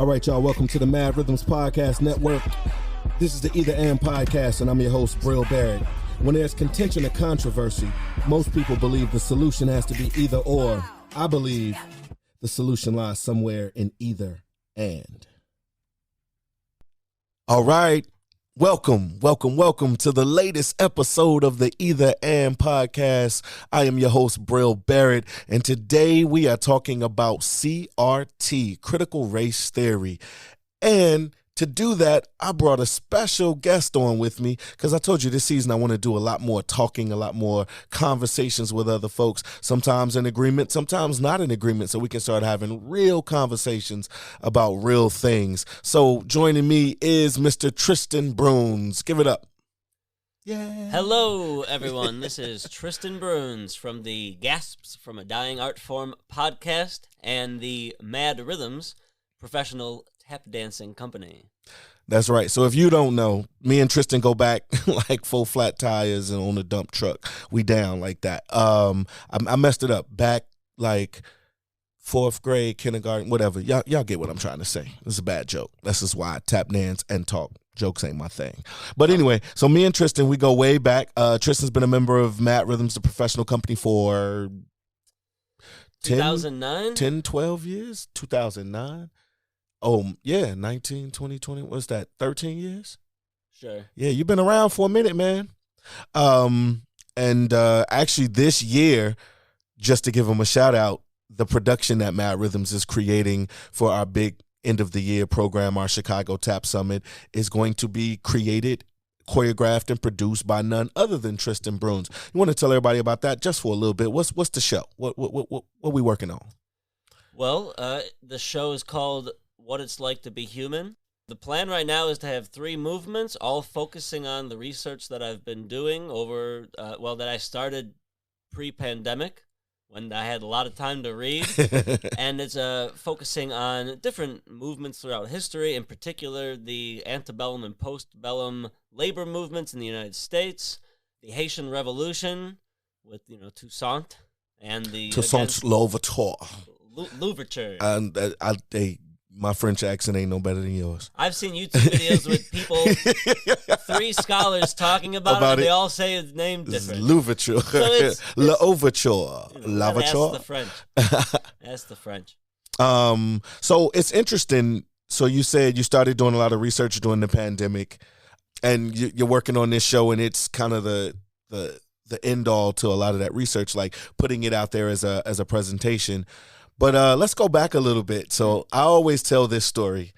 All right, y'all, welcome to the M.A.D.D Rhythms Podcast Network. This is the Either And Podcast, and I'm your host, Brill Barrett. When there's contention and controversy, most people believe the solution has to be either or. I believe the solution lies somewhere in either and. All right. Welcome to the latest episode of the Either And Podcast. I am your host, Brill Barrett, and today we are talking about CRT, critical race theory. And to do that, I brought a special guest on with me because I told you this season I want to do a lot more talking, a lot more conversations with other folks, sometimes in agreement, sometimes not in agreement, so we can start having real conversations about real things. So joining me is Mr. Tristan Bruns. Give it up. Yeah. Hello, everyone. This is Tristan Bruns from the Gasps from a Dying Art Form podcast and the M.A.D.D Rhythms professional tap dancing company. That's right. So if you don't know, me and Tristan go back like full flat tires and on a dump truck. We down like that. I messed it up back like fourth grade, kindergarten, whatever. Y'all get what I'm trying to say. It's a bad joke. That's just why I tap dance and talk. Jokes ain't my thing. But anyway, so me and Tristan, we go way back. Tristan's been a member of M.A.D Rhythms, the professional company, for 2009? 12 years? 2009? Oh, yeah, 19, 20, 20, what's that, 13 years? Sure. Yeah, you've been around for a minute, man. Actually this year, just to give them a shout out, the production that M.A.D Rhythms is creating for our big end of the year program, our Chicago Tap Summit, is going to be created, choreographed, and produced by none other than Tristan Bruns. You want to tell everybody about that just for a little bit? What's the show? What we working on? Well, the show is called What It's Like to Be Human. The plan right now is to have 3 movements, all focusing on the research that I've been doing over, that I started pre-pandemic when I had a lot of time to read. And it's focusing on different movements throughout history, in particular the antebellum and postbellum labor movements in the United States, the Haitian Revolution with, Toussaint, and the... Toussaint Louverture. Louverture. And my French accent ain't no better than yours. I've seen YouTube videos with people, 3 scholars talking about it, and they all say his name different. Louverture. So L'ouverture. That's the French. That's the French. So it's interesting. So you said you started doing a lot of research during the pandemic, and you're working on this show, and it's kind of the end all to a lot of that research, like putting it out there as a presentation. But let's go back a little bit. So I always tell this story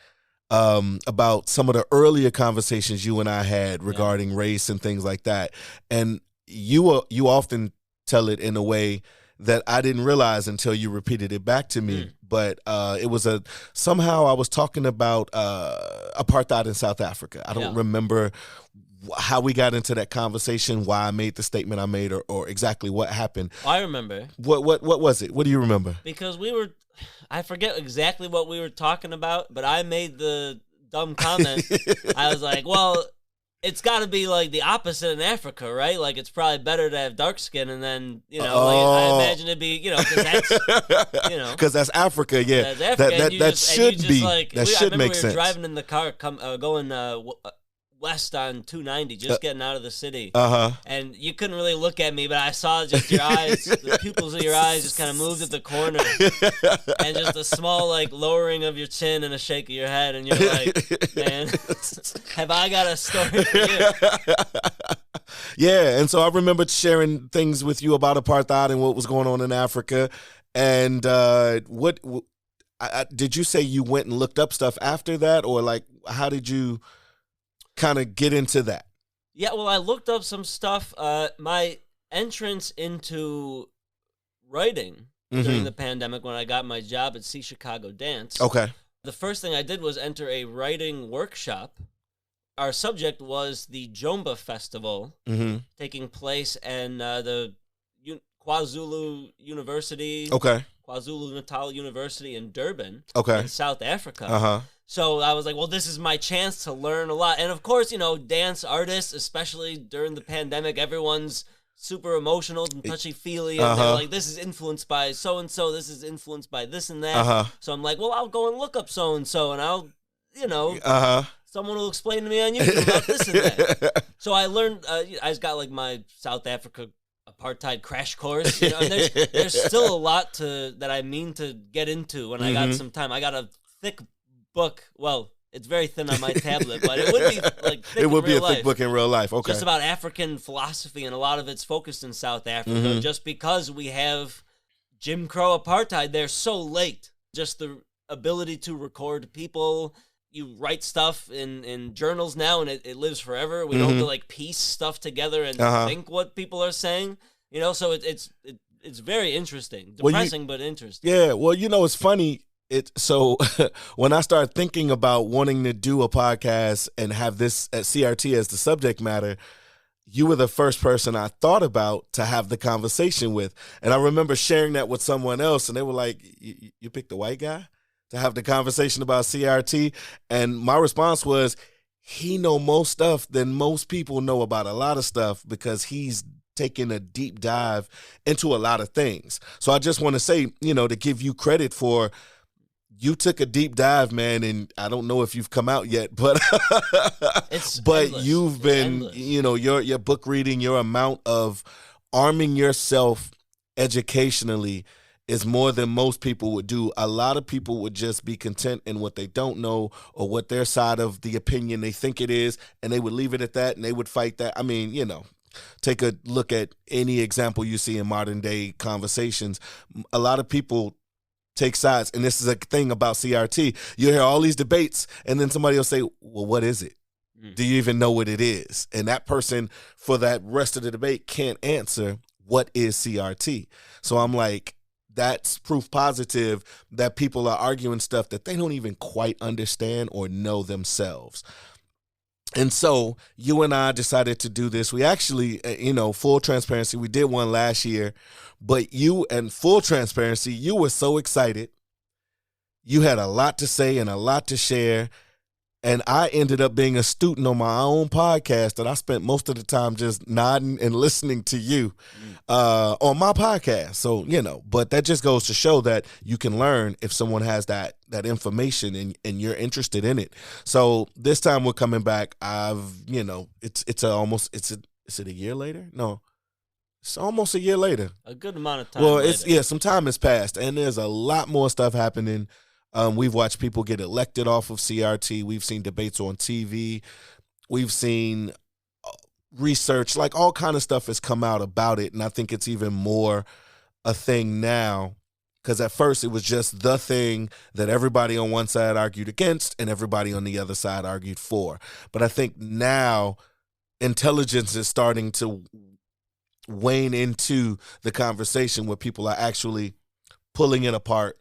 about some of the earlier conversations you and I had regarding race and things like that. And you often tell it in a way that I didn't realize until you repeated it back to me. But it was somehow I was talking about apartheid in South Africa. I don't remember how we got into that conversation, why I made the statement I made, or exactly what happened. I remember. What was it? What do you remember? Because I forget exactly what we were talking about, but I made the dumb comment. I was like, well, it's got to be like the opposite in Africa, right? Like it's probably better to have dark skin, and then, I imagine it'd be, because that's, Because that's Africa, yeah. That's Africa, that should be. That should make sense. We were driving in the car, going west on 290, just getting out of the city. And you couldn't really look at me, but I saw just your eyes, the pupils of your eyes just kind of moved at the corner. And just a small, lowering of your chin and a shake of your head. And you're like, man, have I got a story for you? Yeah, and so I remember sharing things with you about apartheid and what was going on in Africa. And did you say you went and looked up stuff after that? Or, how did you kind of get into that? Yeah, well, I looked up some stuff. My entrance into writing during the pandemic, when I got my job at Chicago Dance. Okay. The first thing I did was enter a writing workshop. Our subject was the Jomba Festival taking place in the KwaZulu University. Okay. KwaZulu-Natal University in Durban. Okay. In South Africa. So I was like, well, this is my chance to learn a lot. And of course, dance artists, especially during the pandemic, everyone's super emotional and touchy-feely, and they're like, this is influenced by so-and-so, this is influenced by this and that. So I'm like, well, I'll go and look up so-and-so, and I'll, someone will explain to me on YouTube about this and that. So I learned, I just got like my South Africa apartheid crash course. And there's still a lot that I mean to get into when I got some time. I got a thick book. Well, it's very thin on my tablet, but it would be like thick. It would be a thick book in real life. Okay, just about African philosophy, and a lot of it's focused in South Africa. Just because we have Jim Crow apartheid there so late, just the ability to record people. You write stuff in journals now, and it lives forever. We don't have to like piece stuff together and think what people are saying. So it's very interesting, depressing but interesting. Yeah, well, it's funny. So when I started thinking about wanting to do a podcast and have this at CRT as the subject matter, you were the first person I thought about to have the conversation with. And I remember sharing that with someone else, and they were like, you picked the white guy to have the conversation about CRT? And my response was, he know more stuff than most people know about a lot of stuff because he's taking a deep dive into a lot of things. So I just want to say, to give you credit for, you took a deep dive, man, and I don't know if you've come out yet, but endless. You've been, your book reading, your amount of arming yourself educationally is more than most people would do. A lot of people would just be content in what they don't know or what their side of the opinion they think it is, and they would leave it at that, and they would fight that. I mean, take a look at any example you see in modern day conversations. A lot of people take sides, and this is a thing about CRT. You hear all these debates, and then somebody will say, well, what is it? Do you even know what it is? And that person, for that rest of the debate, can't answer what is CRT. So I'm like, that's proof positive that people are arguing stuff that they don't even quite understand or know themselves. And so you and I decided to do this. We actually, full transparency, we did one last year, but full transparency, you were so excited. You had a lot to say and a lot to share. And I ended up being a student on my own podcast that I spent most of the time just nodding and listening to you on my podcast. So, but that just goes to show that you can learn if someone has that information and you're interested in it. So this time we're coming back. Is it a year later? No, it's almost a year later. A good amount of time. Well, some time has passed, and there's a lot more stuff happening. We've watched people get elected off of CRT. We've seen debates on TV. We've seen research, like all kind of stuff has come out about it. And I think it's even more a thing now, because at first it was just the thing that everybody on one side argued against and everybody on the other side argued for. But I think now intelligence is starting to wane into the conversation where people are actually pulling it apart,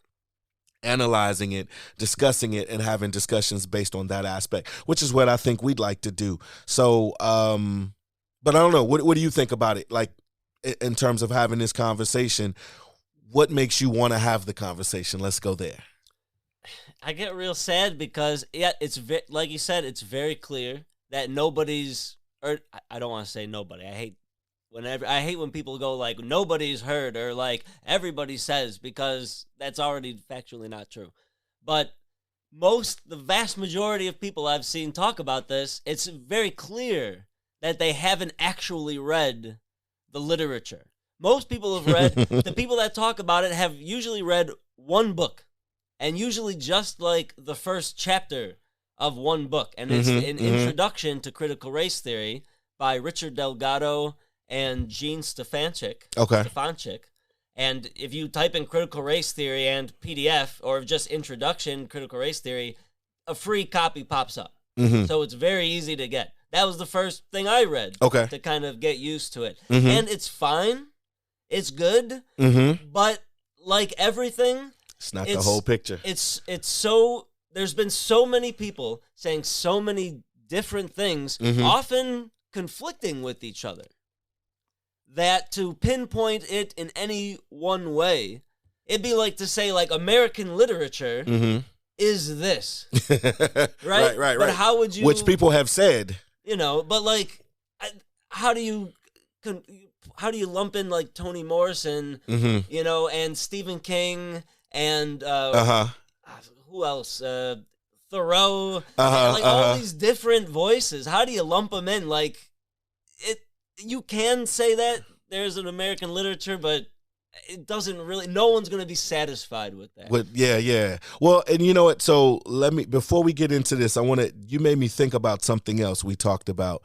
analyzing it, discussing it, and having discussions based on that aspect, which is what I think we'd like to do. So, but I don't know. What do you think about it? Like, in terms of having this conversation, what makes you want to have the conversation? Let's go there. I get real sad because, it's like you said, it's very clear that nobody's, or I don't want to say nobody. I hate when people go like nobody's heard or like everybody says, because that's already factually not true. But the vast majority of people I've seen talk about this, it's very clear that they haven't actually read the literature. Most people have read, the people that talk about it have usually read one book, and usually just like the first chapter of one book. And it's an introduction to critical race theory by Richard Delgado and Gene Stefanchik. Okay. Stefanchik. And if you type in critical race theory and PDF, or just introduction critical race theory, a free copy pops up. So it's very easy to get. That was the first thing I read to kind of get used to it. And it's fine. It's good. But like everything, it's not the whole picture. It's so, there's been so many people saying so many different things, often conflicting with each other, that to pinpoint it in any one way, it'd be like to say, like, American literature is this. Right? Right. But how would you... Which people have said. But, like, how do you lump in like Toni Morrison, you know, and Stephen King and who else? Thoreau, like all these different voices. How do you lump them in? Like you can say that there's an American literature, but it doesn't really. No one's going to be satisfied with that. Yeah. Well, and you know what? So before we get into this, you made me think about something else we talked about,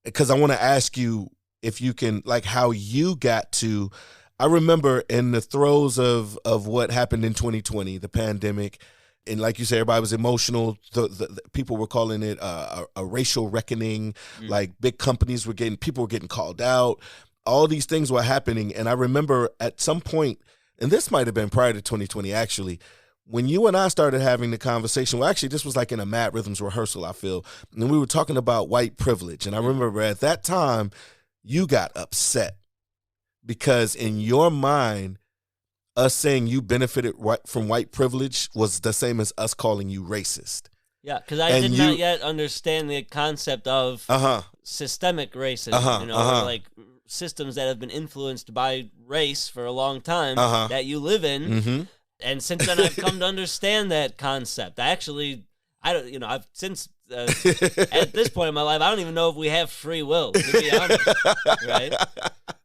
because I want to ask you if you can, like, how you got to. I remember in the throes of what happened in 2020, the pandemic. And like you said, everybody was emotional. The people were calling it a racial reckoning. Like big companies people were getting called out. All these things were happening. And I remember at some point, and this might have been prior to 2020 actually, when you and I started having the conversation, well, actually this was like in a M.A.D. Rhythms rehearsal, I feel. And we were talking about white privilege. And I remember at that time, you got upset because in your mind, us saying you benefited from white privilege was the same as us calling you racist. Yeah, because I did not yet understand the concept of systemic racism, or like systems that have been influenced by race for a long time that you live in. And since then, I've come to understand that concept. I've since at this point in my life, I don't even know if we have free will, to be honest, right?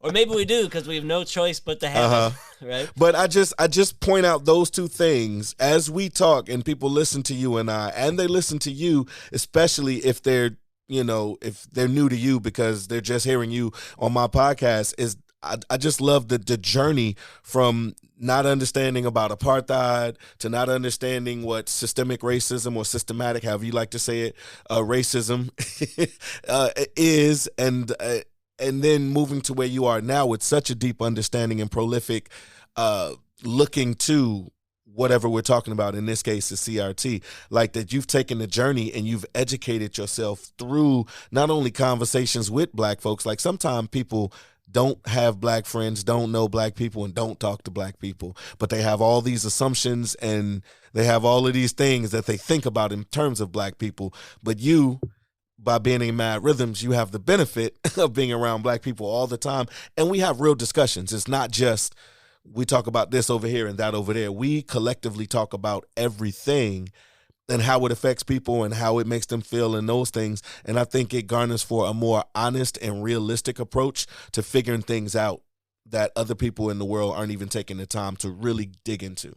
Or maybe we do because we have no choice but to have it, right? But I just point out those two things as we talk, and people listen to you and I, and they listen to you, especially if they're new to you because they're just hearing you on my podcast. I just love the journey from not understanding about apartheid to not understanding what systemic racism or systematic, however you like to say it, racism is, and then moving to where you are now with such a deep understanding and prolific looking to whatever we're talking about, in this case is CRT, like that you've taken the journey and you've educated yourself through not only conversations with black folks, like sometimes people don't have black friends, don't know black people, and don't talk to black people, but they have all these assumptions and they have all of these things that they think about in terms of black people. But you, by being in M.A.D. Rhythms, you have the benefit of being around black people all the time, and we have real discussions. It's not just we talk about this over here and that over there. We collectively talk about everything and how it affects people and how it makes them feel and those things. And I think it garners for a more honest and realistic approach to figuring things out that other people in the world aren't even taking the time to really dig into.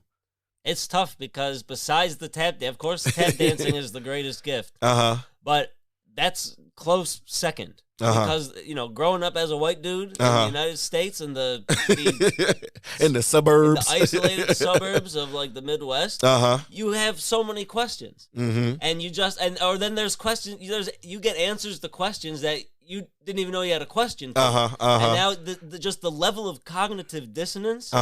It's tough because besides the tap, of course, tap dancing is the greatest gift. But that's close second. Because, growing up as a white dude in the United States in the in the suburbs, the isolated suburbs of like the Midwest, you have so many questions, and then there's questions. You get answers to questions that you didn't even know you had a question for. And now just the level of cognitive dissonance,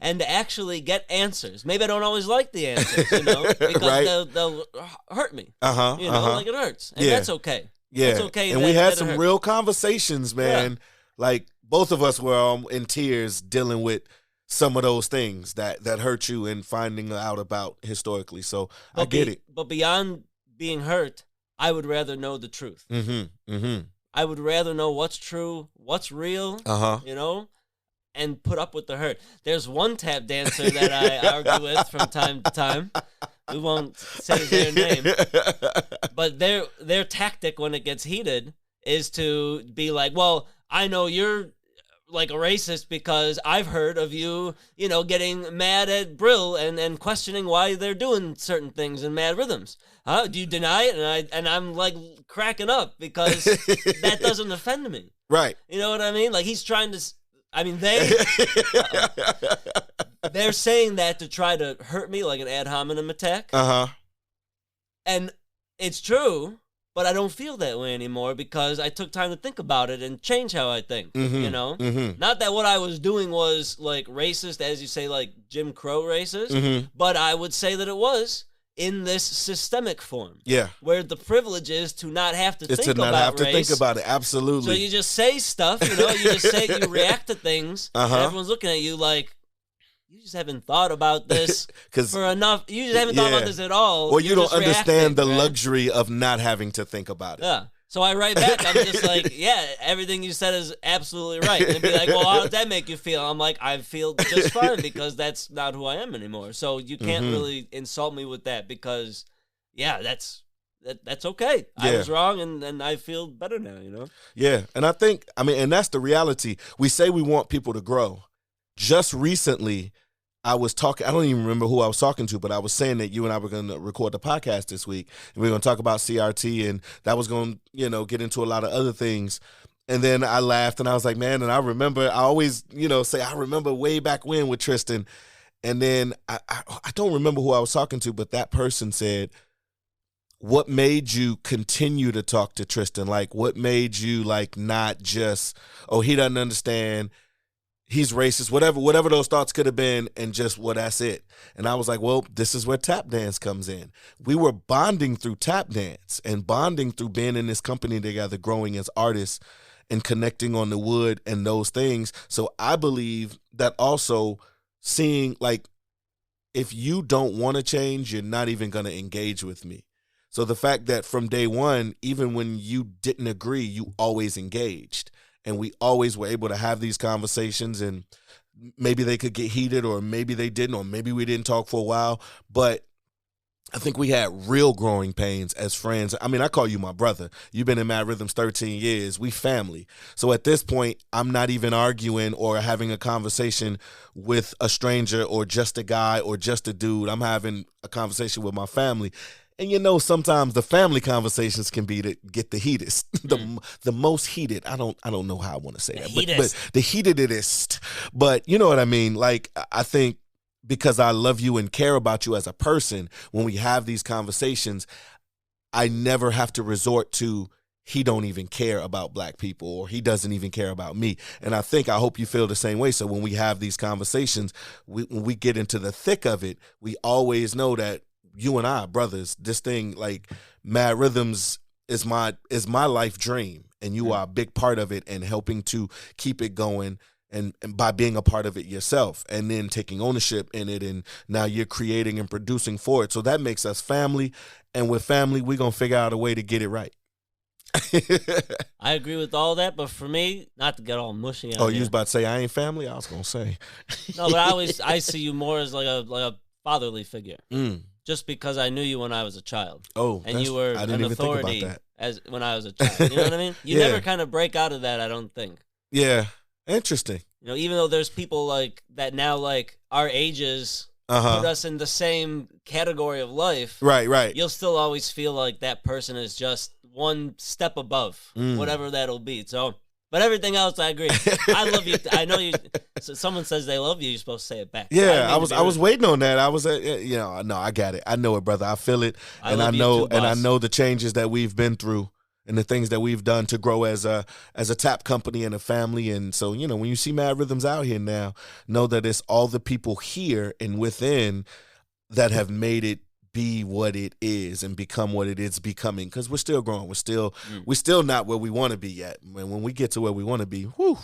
and to actually get answers. Maybe I don't always like the answers, because they'll hurt me. Like it hurts, and that's okay. Yeah, it's okay. And we had some real conversations, man. Yeah. Like both of us were in tears dealing with some of those things that hurt you and finding out about historically. So I get it. But beyond being hurt, I would rather know the truth. I would rather know what's true, what's real, and put up with the hurt. There's one tap dancer that I argue with from time to time. We won't say their name, but their tactic when it gets heated is to be like, well, I know you're like a racist because I've heard of you, getting mad at Brill and questioning why they're doing certain things in M.A.D. Rhythms. Do you deny it? And I'm like cracking up because that doesn't offend me. Right. You know what I mean? Like he's trying to... they're saying that to try to hurt me, like an ad hominem attack. And it's true, but I don't feel that way anymore because I took time to think about it and change how I think. Not that what I was doing was like racist, as you say, like Jim Crow racist, but I would say that it was in this systemic form. Yeah. Where the privilege is to not have to think about race. Think about it. Absolutely. So you just say stuff, you react to things, and everyone's looking at you like, you just haven't thought about this for enough. You just haven't thought about this at all. Or you don't understand the luxury of not having to think about it. Yeah. So I write back, I'm just like, yeah, everything you said is absolutely right. And they'd be like, well, how does that make you feel? I'm like, I feel just fine because that's not who I am anymore. So you can't really insult me with that because, yeah, that's okay. I was wrong and I feel better now, you know? Yeah, and I think, and that's the reality. We say we want people to grow. Just recently, I was talking, I don't even remember who I was talking to, but I was saying that you and I were going to record the podcast this week, and we are going to talk about CRT, and that was going to, get into a lot of other things. And then I laughed, and I was like, man, and I remember, I always, say, I remember way back when with Tristan. And then I don't remember who I was talking to, but that person said, what made you continue to talk to Tristan? Like, what made you, like, not just, oh, he doesn't understand, he's racist, whatever those thoughts could have been, and just, well, that's it. And I was like, well, this is where tap dance comes in. We were bonding through tap dance and bonding through being in this company together, growing as artists and connecting on the wood and those things. So I believe that also seeing, like, if you don't want to change, you're not even going to engage with me. So the fact that from day one, even when you didn't agree, you always engaged. And we always were able to have these conversations, and maybe they could get heated, or maybe they didn't, or maybe we didn't talk for a while. But I think we had real growing pains as friends. I call you my brother. You've been in M.A.D. Rhythms 13 years. We family. So at this point, I'm not even arguing or having a conversation with a stranger or just a guy or just a dude. I'm having a conversation with my family. And sometimes the family conversations can be to get the heatest, the most heated. I don't know how I want to say that, but the heatedest. But you know what I mean? Like, I think because I love you and care about you as a person, when we have these conversations, I never have to resort to, he don't even care about black people, or he doesn't even care about me. And I hope you feel the same way. So when we have these conversations, when we get into the thick of it, we always know that you and I are brothers. This thing, like, M.A.D. Rhythms is my life dream, and you are a big part of it, and helping to keep it going, and by being a part of it yourself, and then taking ownership in it, and now you're creating and producing for it. So that makes us family, and with family, we're going to figure out a way to get it right. I agree with all that, but for me, not to get all mushy on you was about to say I ain't family? I was going to say. No, but I see you more as like a fatherly figure. Just because I knew you when I was a child. Oh, and you were an authority when I was a child. You know what I mean? You never kind of break out of that, I don't think. Yeah. Interesting. Even though there's people like that now, like our ages, put us in the same category of life. Right. You'll still always feel like that person is just one step above, whatever that'll be. So, but everything else, I agree. I love you. I know you. So someone says they love you, you're supposed to say it back. Yeah, I was waiting on that. I was, no, I got it. I know it, brother. I feel it, I know the changes that we've been through, and the things that we've done to grow as a tap company and a family. And so, when you see M.A.D. Rhythms out here now, know that it's all the people here and within that have made it be what it is and become what it is becoming, because we're still growing. We're still not where we want to be yet. When we get to where we want to be, whew.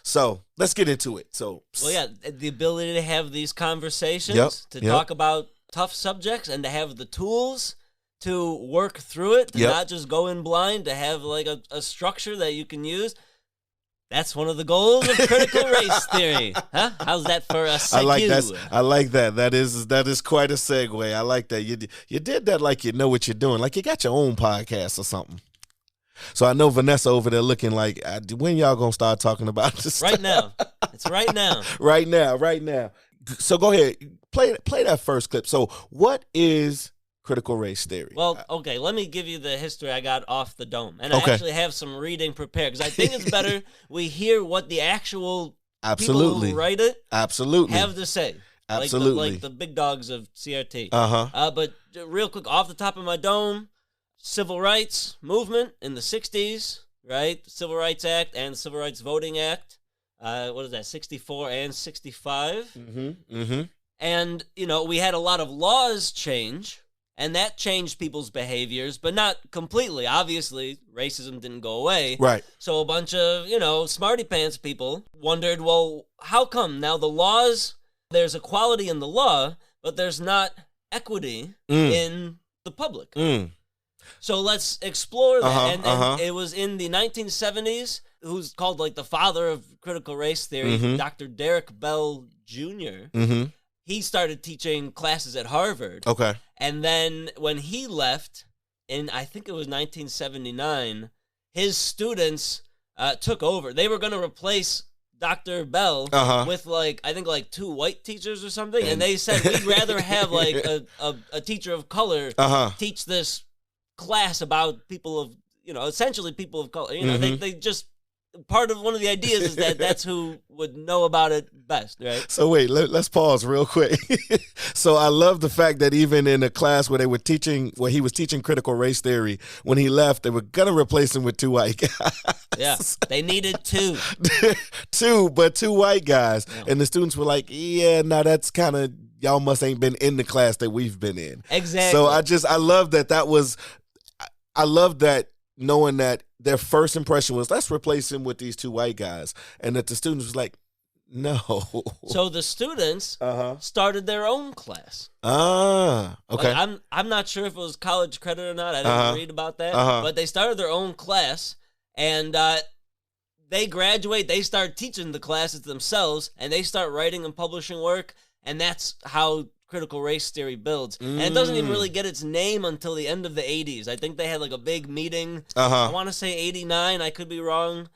So let's get into it. The ability to have these conversations, to talk about tough subjects, and to have the tools to work through it, to not just go in blind, to have like a structure that you can use. That's one of the goals of critical race theory. Huh? How's that for a segue? I like that. That is quite a segue. I like that. You did that like you know what you're doing. Like you got your own podcast or something. So I know Vanessa over there looking like, when y'all gonna start talking about this right stuff? Now. It's right now. Right now. So go ahead. Play that first clip. So what is critical race theory? Well, okay, let me give you the history I got off the dome. And I actually have some reading prepared, because I think it's better we hear what the actual people who write it have to say. Absolutely. Like the big dogs of CRT. But real quick, off the top of my dome, civil rights movement in the 60s, right? Civil Rights Act and Civil Rights Voting Act. What is that, 64 and 65? And, we had a lot of laws change, and that changed people's behaviors, but not completely. Obviously, racism didn't go away. Right. So a bunch of, smarty pants people wondered, well, how come now the laws, there's equality in the law, but there's not equity in the public? So let's explore that. Uh-huh, and it was in the 1970s, who's called like the father of critical race theory, Dr. Derek Bell Jr. He started teaching classes at Harvard. Okay. And then when he left, in I think it was 1979, his students took over. They were going to replace Dr. Bell with I think 2 white teachers or something, and they said we'd rather have like a teacher of color teach this class about people of essentially people of color. They just part of one of the ideas is that that's who would know about it best, right? So wait, let's pause real quick. So I love the fact that even in a class where he was teaching critical race theory, when he left, they were gonna replace him with 2 white guys. Yeah, they needed 2. 2 white guys, and the students were like, "Yeah, no, that's kind of y'all must ain't been in the class that we've been in." Exactly. So I love that. I love that, knowing that their first impression was, let's replace him with these 2 white guys, and that the students was like, no. So the students started their own class. Okay. I'm not sure if it was college credit or not. I didn't read about that. But they started their own class, and they graduate. They start teaching the classes themselves, and they start writing and publishing work, and that's how critical race theory builds. And it doesn't even really get its name until the end of the 80s. I think they had like a big meeting. I want to say 89. I could be wrong.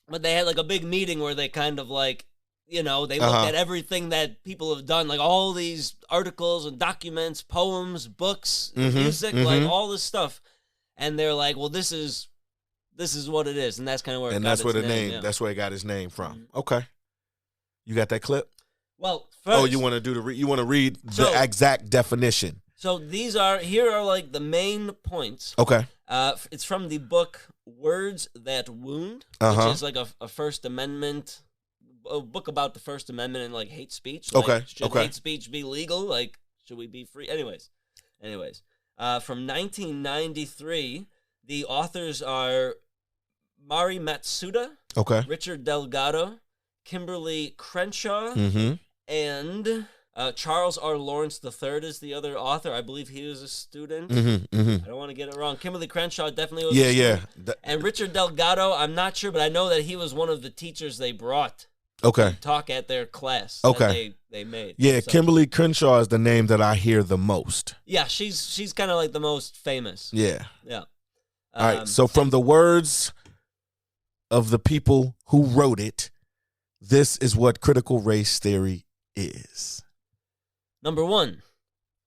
But they had like a big meeting where they kind of they looked at everything that people have done, like all these articles and documents, poems, books, music, like all this stuff. And they're like, well, this is what it is. And that's kind of where it got its name. Yeah. That's where it got its name from. Okay. You got that clip? Well, first, you want to do you want to read the exact definition. So here are like the main points. Okay. It's from the book Words That Wound, which is like a First Amendment, a book about the First Amendment and like hate speech. Should hate speech be legal? Like, should we be free? Anyways, from 1993, the authors are Mari Matsuda, Richard Delgado, Kimberly Crenshaw, and Charles R. Lawrence III is the other author. I believe he was a student. I don't want to get it wrong. Kimberly Crenshaw definitely was a student. And Richard Delgado, I'm not sure, but I know that he was one of the teachers they brought to talk at their class that they made. Yeah, so, Kimberly Crenshaw is the name that I hear the most. Yeah, she's kind of like the most famous. Yeah. Yeah. All right, so from the words of the people who wrote it, this is what critical race theory is. Number 1,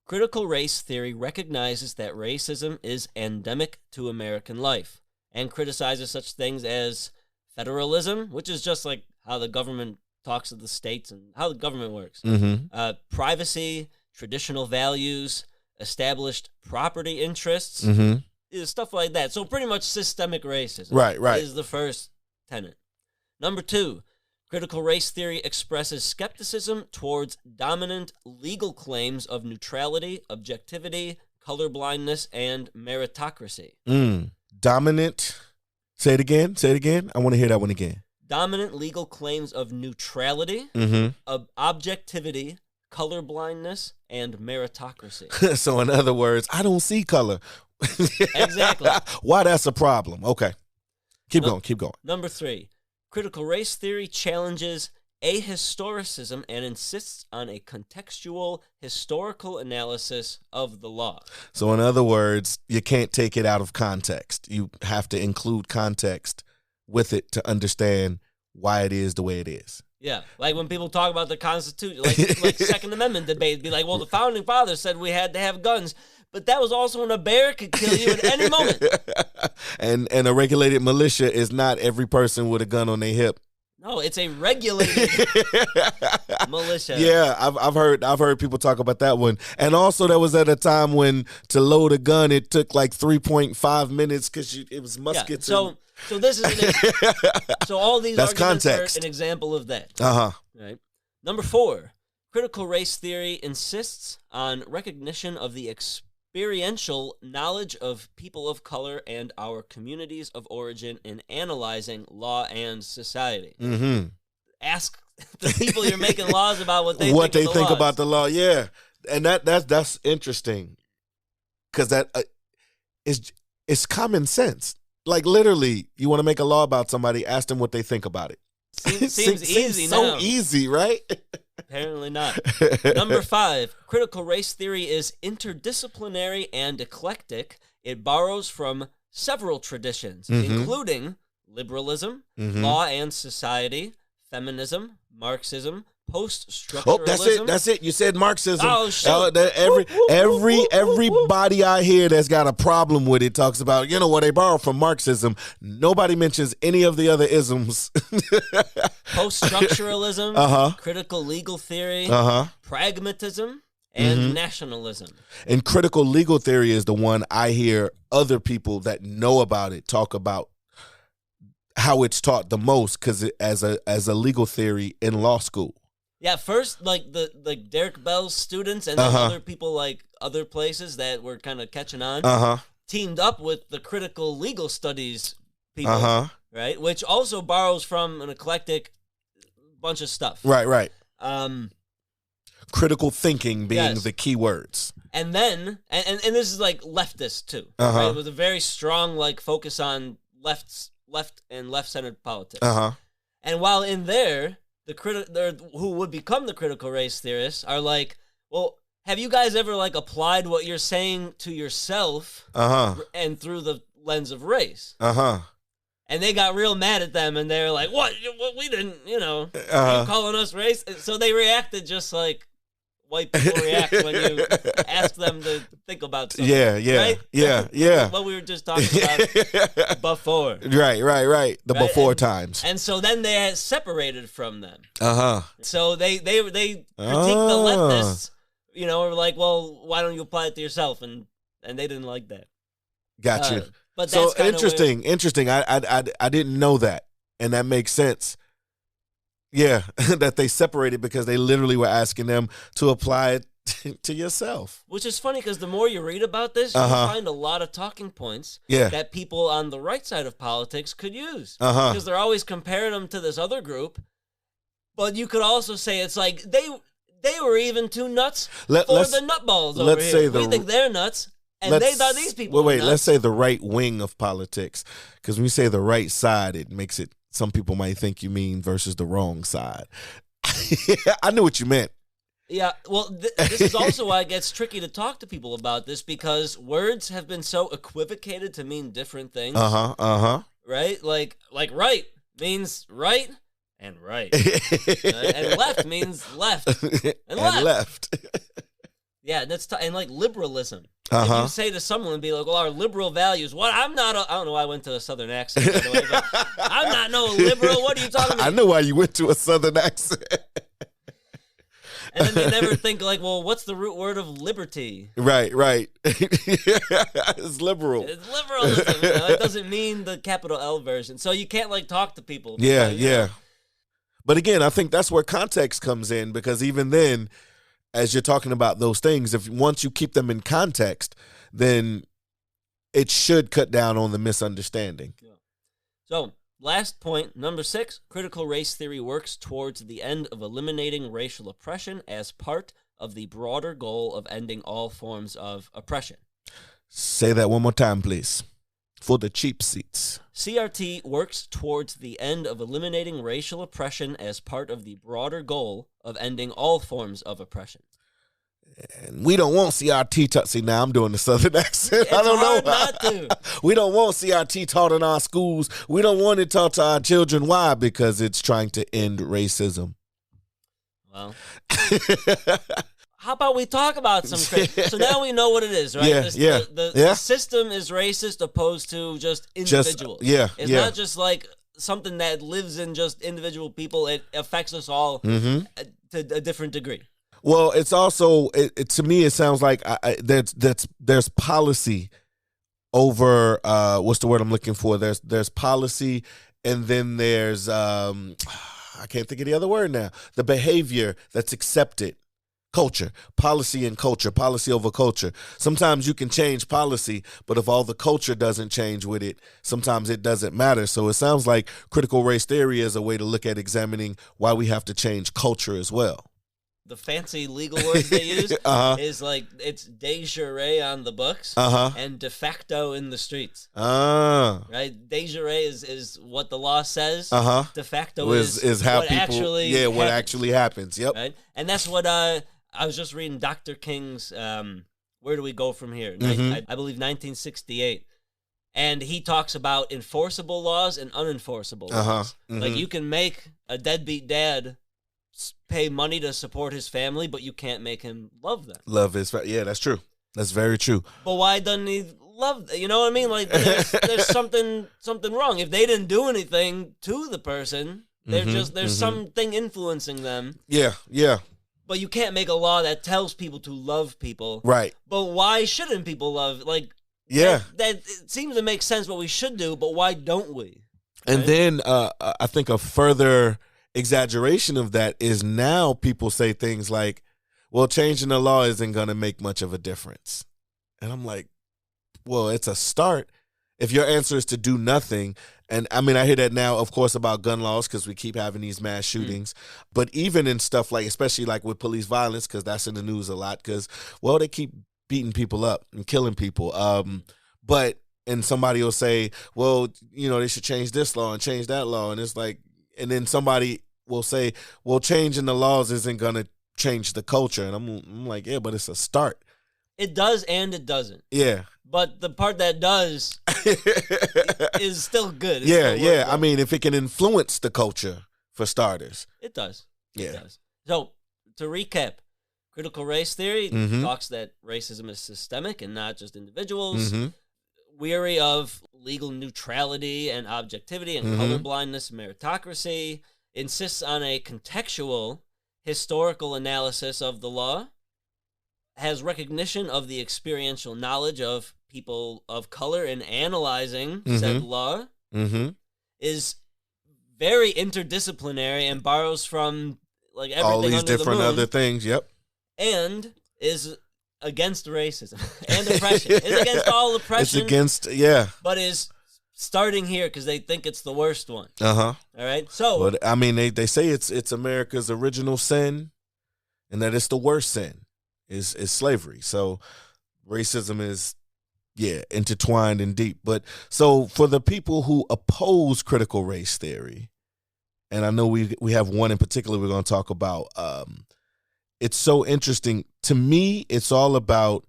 critical race theory recognizes that racism is endemic to American life and criticizes such things as federalism, which is just like how the government talks to the states and how the government works, privacy, traditional values, established property interests, stuff like that. So pretty much systemic racism is the first tenet. Number 2, critical race theory expresses skepticism towards dominant legal claims of neutrality, objectivity, colorblindness, and meritocracy. Dominant. Say it again. I want to hear that one again. Dominant legal claims of neutrality, of objectivity, colorblindness, and meritocracy. So in other words, I don't see color. Exactly. Why that's a problem. Okay. Keep going. Number 3. Critical race theory challenges ahistoricism and insists on a contextual historical analysis of the law. So in other words, you can't take it out of context. You have to include context with it to understand why it is the way it is. Yeah, like when people talk about the Constitution, like Second Amendment debate, be like, well, the Founding Fathers said we had to have guns, but that was also when a bear could kill you at any moment. And a regulated militia is not every person with a gun on their hip. No, it's a regulated militia. Yeah, I've heard people talk about that one. And also there was at a time when to load a gun it took like 3.5 minutes because it was muskets. Yeah, so this is so all these that's arguments context. are an example of that. Right. Number 4, critical race theory insists on recognition of the experiential knowledge of people of color and our communities of origin in analyzing law and society. Ask the people you're making laws about what they think about the law. Yeah, and that's interesting because that is It's common sense. Like literally, you want to make a law about somebody, ask them what they think about it. Seems easy so now. easy, right? Apparently not. Number 5, critical race theory is interdisciplinary and eclectic. It borrows from several traditions, including liberalism, law and society, feminism, Marxism, post-structuralism. Oh, that's it. You said Marxism. Oh, shit. Everybody I hear that's got a problem with it talks about, they borrow from Marxism. Nobody mentions any of the other isms. Post-structuralism, critical legal theory, pragmatism, and nationalism. And critical legal theory is the one I hear other people that know about it talk about how it's taught the most, because as a legal theory in law school. Yeah, first like Derek Bell's students and then other people like other places that were kind of catching on teamed up with the critical legal studies people, right? Which also borrows from an eclectic bunch of stuff. Right. Critical thinking being the key words. And then, and this is like leftist too, right? With a very strong like focus on left and left-centered politics. And while in there, who would become the critical race theorists are like, well, have you guys ever like applied what you're saying to yourself and through the lens of race? And they got real mad at them, and they're like, what? We didn't, are you calling us race? So they reacted just like white people react when you ask them to think about something. Yeah. What we were just talking about before. Right. The right? before times. And so then they had separated from them. So they critiqued the leftists, were like, well, why don't you apply it to yourself? And they didn't like that. Got you. But so that's interesting. I didn't know that, and that makes sense. Yeah, that they separated because they literally were asking them to apply it to yourself. Which is funny because the more you read about this, you find a lot of talking points that people on the right side of politics could use. Because they're always comparing them to this other group. But you could also say it's like they were even too nuts for the nutballs over here. We think they're nuts. And they thought these people were nuts. Let's say the right wing of politics. Because when you say the right side, it makes it, some people might think you mean versus the wrong side. I knew what you meant. Yeah, well, this is also why it gets tricky to talk to people about this, because words have been so equivocated to mean different things. Right? Like right means right and right. And left means left and left. Yeah, and like liberalism. If you say to someone and be like, well, our liberal values, what? I don't know why I went to a Southern accent, by the way, but I'm not no liberal. What are you talking about? I know why you went to a Southern accent. And then they never think like, well, what's the root word of liberty? Right. It's liberal. It's liberalism. It doesn't mean the capital L version. So you can't like talk to people. Yeah. But again, I think that's where context comes in, because even then, as you're talking about those things, once you keep them in context, then it should cut down on the misunderstanding. Yeah. So, last point, number 6, critical race theory works towards the end of eliminating racial oppression as part of the broader goal of ending all forms of oppression. Say that one more time, please, for the cheap seats. CRT works towards the end of eliminating racial oppression as part of the broader goal of ending all forms of oppression. And we don't want CRT see, now I'm doing the Southern accent. It's I don't hard know. Not to. We don't want CRT taught in our schools. We don't want it taught to our children. Why? Because it's trying to end racism. Well, how about we talk about some So now we know what it is, right? The system is racist opposed to just individuals. It's not just like something that lives in just individual people. It affects us all to a different degree. Well, it's also, to me, it sounds like there's policy over, what's the word I'm looking for? There's policy, and then there's, I can't think of the other word now, the behavior that's accepted. Culture, policy and culture, policy over culture. Sometimes you can change policy, but if all the culture doesn't change with it, sometimes it doesn't matter. So it sounds like critical race theory is a way to look at examining why we have to change culture as well. the fancy legal words they use is like it's de jure on the books and de facto in the streets. Right? De jure is what the law says. De facto is how what people actually happens. Yep. Right? And that's what I was just reading Dr. King's Where Do We Go From Here? I believe 1968. And he talks about enforceable laws and unenforceable laws. Like you can make a deadbeat dad pay money to support his family, but you can't make him love them. Yeah, that's true. That's very true. But why doesn't he love? You know what I mean? Like there's something wrong. If they didn't do anything to the person, there's something influencing them. Yeah. But you can't make a law that tells people to love people. Right. But why shouldn't people love? Like, yeah, that it seems to make sense what we should do, but why don't we? And then I think a further exaggeration of that is now people say things like, well, changing the law isn't going to make much of a difference. And I'm like, well, it's a start. If your answer is to do nothing, and I mean, I hear that now, of course, about gun laws because we keep having these mass shootings. But even in stuff like, especially like with police violence, because that's in the news a lot, because, well, they keep beating people up and killing people. And somebody will say, well, they should change this law and change that law. And it's like, and then somebody will say, well, changing the laws isn't going to change the culture. And I'm like, yeah, but it's a start. It does and it doesn't. Yeah. But the part that does is still good. Yeah. I mean, if it can influence the culture, for starters. It does. Yeah. It does. So, to recap, critical race theory talks that racism is systemic and not just individuals. Weary of legal neutrality and objectivity and colorblindness and meritocracy, insists on a contextual historical analysis of the law, has recognition of the experiential knowledge of people of color in analyzing said law, is very interdisciplinary and borrows from like everything all these under different the moon, other things, and is against racism and oppression. Is against all oppression. It's against, but is starting here because they think it's the worst one. All right. So, but I mean, they say it's America's original sin, and that it's the worst sin is slavery. So, racism is intertwined and deep. But so for the people who oppose critical race theory, and I know we have one in particular we're going to talk about. It's so interesting. To me, it's all about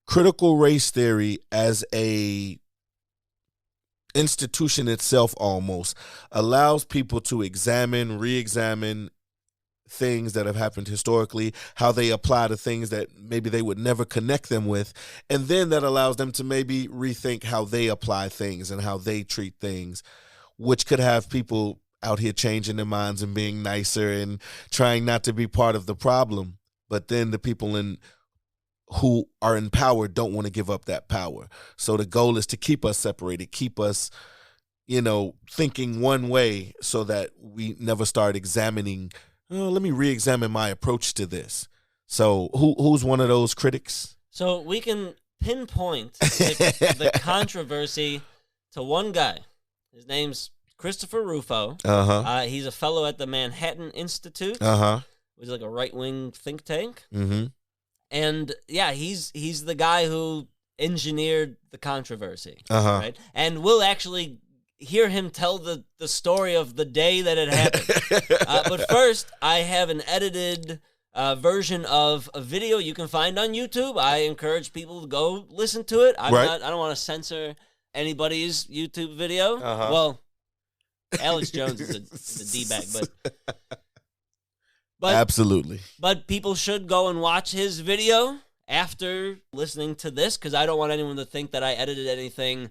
critical race theory as a institution itself almost allows people to examine, re-examine things that have happened historically, how they apply to things that maybe they would never connect them with, and then that allows them to maybe rethink how they apply things and how they treat things, which could have people out here changing their minds and being nicer and trying not to be part of the problem. But then the people who are in power don't want to give up that power. So the goal is to keep us separated, keep us, thinking one way so that we never start examining, let me re-examine my approach to this. So who's one of those critics? So we can pinpoint the controversy to one guy. His name's Christopher Rufo. He's a fellow at the Manhattan Institute, which is like a right-wing think tank. And yeah, he's the guy who engineered the controversy, right? And we'll actually hear him tell the story of the day that it happened. But first, I have an edited version of a video you can find on YouTube. I encourage people to go listen to it. I don't want to censor anybody's YouTube video. Well, Alex Jones is a D-bag, but absolutely. But people should go and watch his video after listening to this, because I don't want anyone to think that I edited anything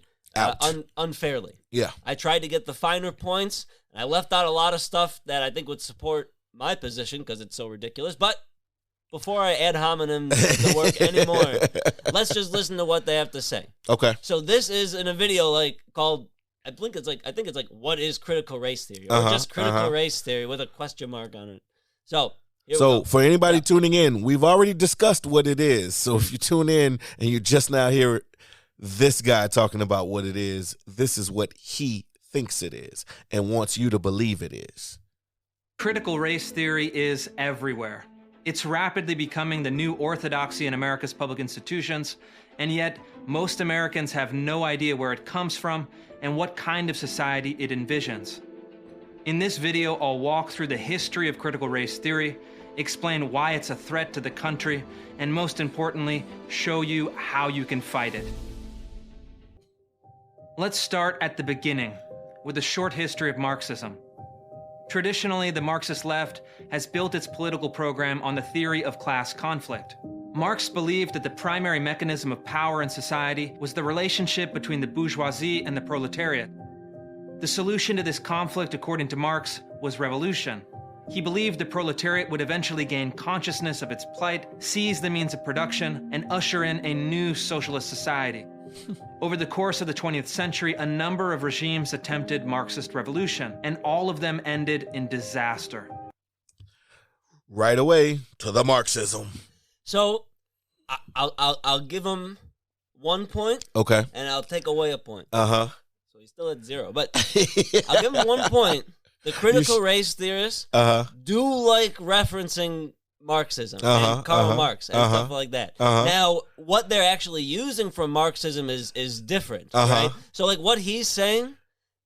unfairly. Yeah. I tried to get the finer points, and I left out a lot of stuff that I think would support my position because it's so ridiculous. But before I ad hominem the work anymore, let's just listen to what they have to say. Okay. So this is in a video called, I think it's like what is critical race theory, or just critical race theory with a question mark on it. So for anybody tuning in, we've already discussed what it is. So if you tune in and you just now hear this guy talking about what it is, this is what he thinks it is and wants you to believe it is. Critical race theory is everywhere. It's rapidly becoming the new orthodoxy in America's public institutions, and yet most Americans have no idea where it comes from and what kind of society it envisions. In this video, I'll walk through the history of critical race theory, explain why it's a threat to the country, and most importantly, show you how you can fight it. Let's start at the beginning, with a short history of Marxism. Traditionally, the Marxist left has built its political program on the theory of class conflict. Marx believed that the primary mechanism of power in society was the relationship between the bourgeoisie and the proletariat. The solution to this conflict, according to Marx, was revolution. He believed the proletariat would eventually gain consciousness of its plight, seize the means of production, and usher in a new socialist society. Over the course of the 20th century, a number of regimes attempted Marxist revolution, and all of them ended in disaster. Right away to the Marxism. So, I'll give him 1 point. Okay. And I'll take away a point. Uh-huh. So he's still at 0. But I'll give him 1 point. The critical race theorists do like referencing Marxism and Karl Marx and stuff like that. Now, what they're actually using from Marxism is different, right? So, like, what he's saying,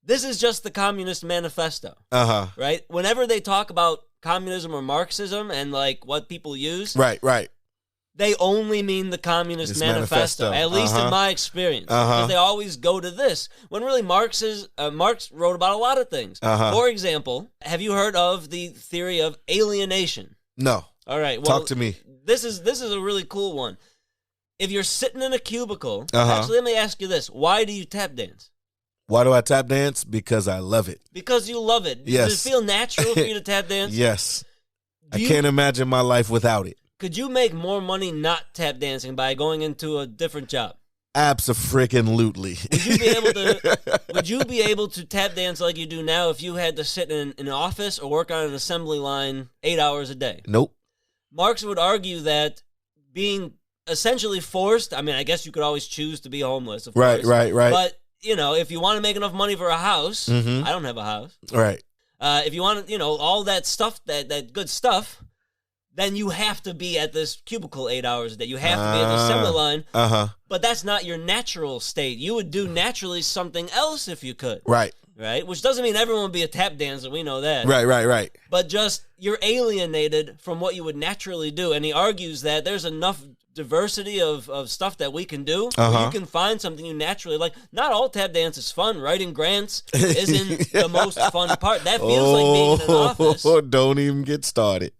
this is just the Communist Manifesto, right? Whenever they talk about communism or Marxism and, like, what people use, right, they only mean the Communist Manifesto, at least in my experience. Because they always go to this, when really Marx wrote about a lot of things. For example, have you heard of the theory of alienation? No. All right, well, talk to me. This is a really cool one. If you're sitting in a cubicle, actually, let me ask you this: why do you tap dance? Why do I tap dance? Because I love it. Because you love it. Yes. Does it feel natural for you to tap dance? Yes. I can't imagine my life without it. Could you make more money not tap dancing by going into a different job? Abso-freaking-lutely. Would you be able to tap dance like you do now if you had to sit in an office or work on an assembly line 8 hours a day? Nope. Marx would argue that being essentially forced, I mean, I guess you could always choose to be homeless, of course. Right. But, you know, if you want to make enough money for a house, I don't have a house. Right. If you want, all that stuff, that good stuff, then you have to be at this cubicle 8 hours a day. You have to be at the assembly line. But that's not your natural state. You would do naturally something else if you could. Right. Right? Which doesn't mean everyone would be a tap dancer. We know that. Right. But just you're alienated from what you would naturally do. And he argues that there's enough diversity of stuff that we can do. Where you can find something you naturally like. Not all tap dance is fun. Writing grants isn't the most fun part. That feels like being in an office. Don't even get started.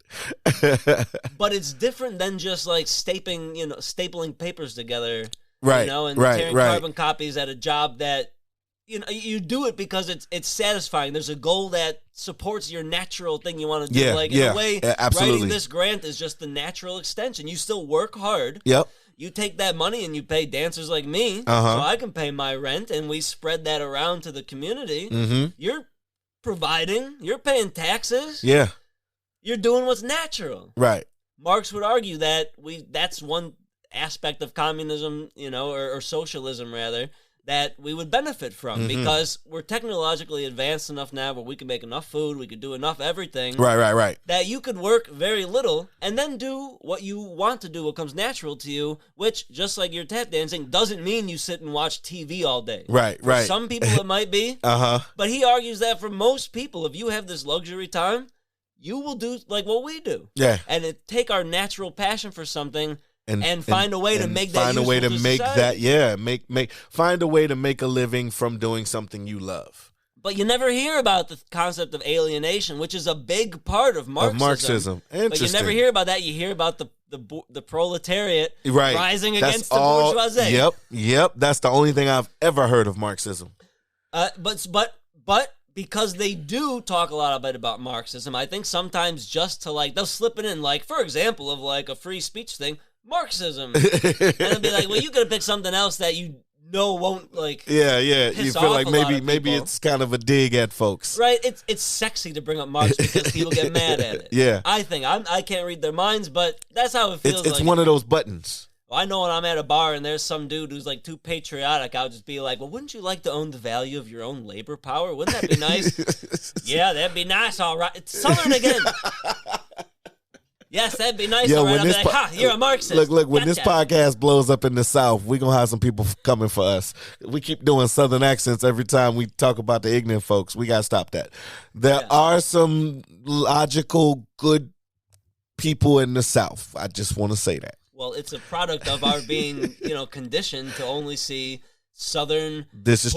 But it's different than just like stapling papers together. Right. And tearing carbon copies at a job that you do it because it's satisfying. There's a goal that supports your natural thing you want to do. In a way, absolutely. Writing this grant is just the natural extension. You still work hard. Yep. You take that money and you pay dancers like me, so I can pay my rent, and we spread that around to the community. You're providing. You're paying taxes. Yeah. You're doing what's natural. Right. Marx would argue that that's one aspect of communism, or socialism rather, that we would benefit from because we're technologically advanced enough now where we can make enough food, we could do enough everything. Right. That you could work very little and then do what you want to do, what comes natural to you, which, just like your tap dancing, doesn't mean you sit and watch TV all day. Right. For some people it might be. But he argues that for most people, if you have this luxury time, you will do like what we do. Yeah. And take our natural passion for something and find a way to make that useful to society. Find a way to make a living from doing something you love. But you never hear about the concept of alienation, which is a big part of Marxism. Interesting. But you never hear about that. You hear about the proletariat rising against the bourgeoisie. Yep. That's the only thing I've ever heard of Marxism. But because they do talk a lot about Marxism, I think sometimes just to they'll slip it in, for example, of a free speech thing. Marxism, and they'll be like, well, you gotta pick something else that won't you feel like maybe it's kind of a dig at folks, right? It's sexy to bring up Marx because people get mad at it. Yeah, I think I can't read their minds, but that's how it feels. It's one of those buttons. I know when I'm at a bar and there's some dude who's like too patriotic, I'll just be like, well, wouldn't you like to own the value of your own labor power? Wouldn't that be nice? Yeah, that'd be nice, all right. It's Southern again. Yes, that'd be nice. All right. I'll be like, you're a Marxist. Look, when this podcast blows up in the South, we're going to have some people coming for us. We keep doing Southern accents every time we talk about the ignorant folks. We got to stop that. There are some logical, good people in the South. I just want to say that. Well, it's a product of our being, conditioned to only see Southern,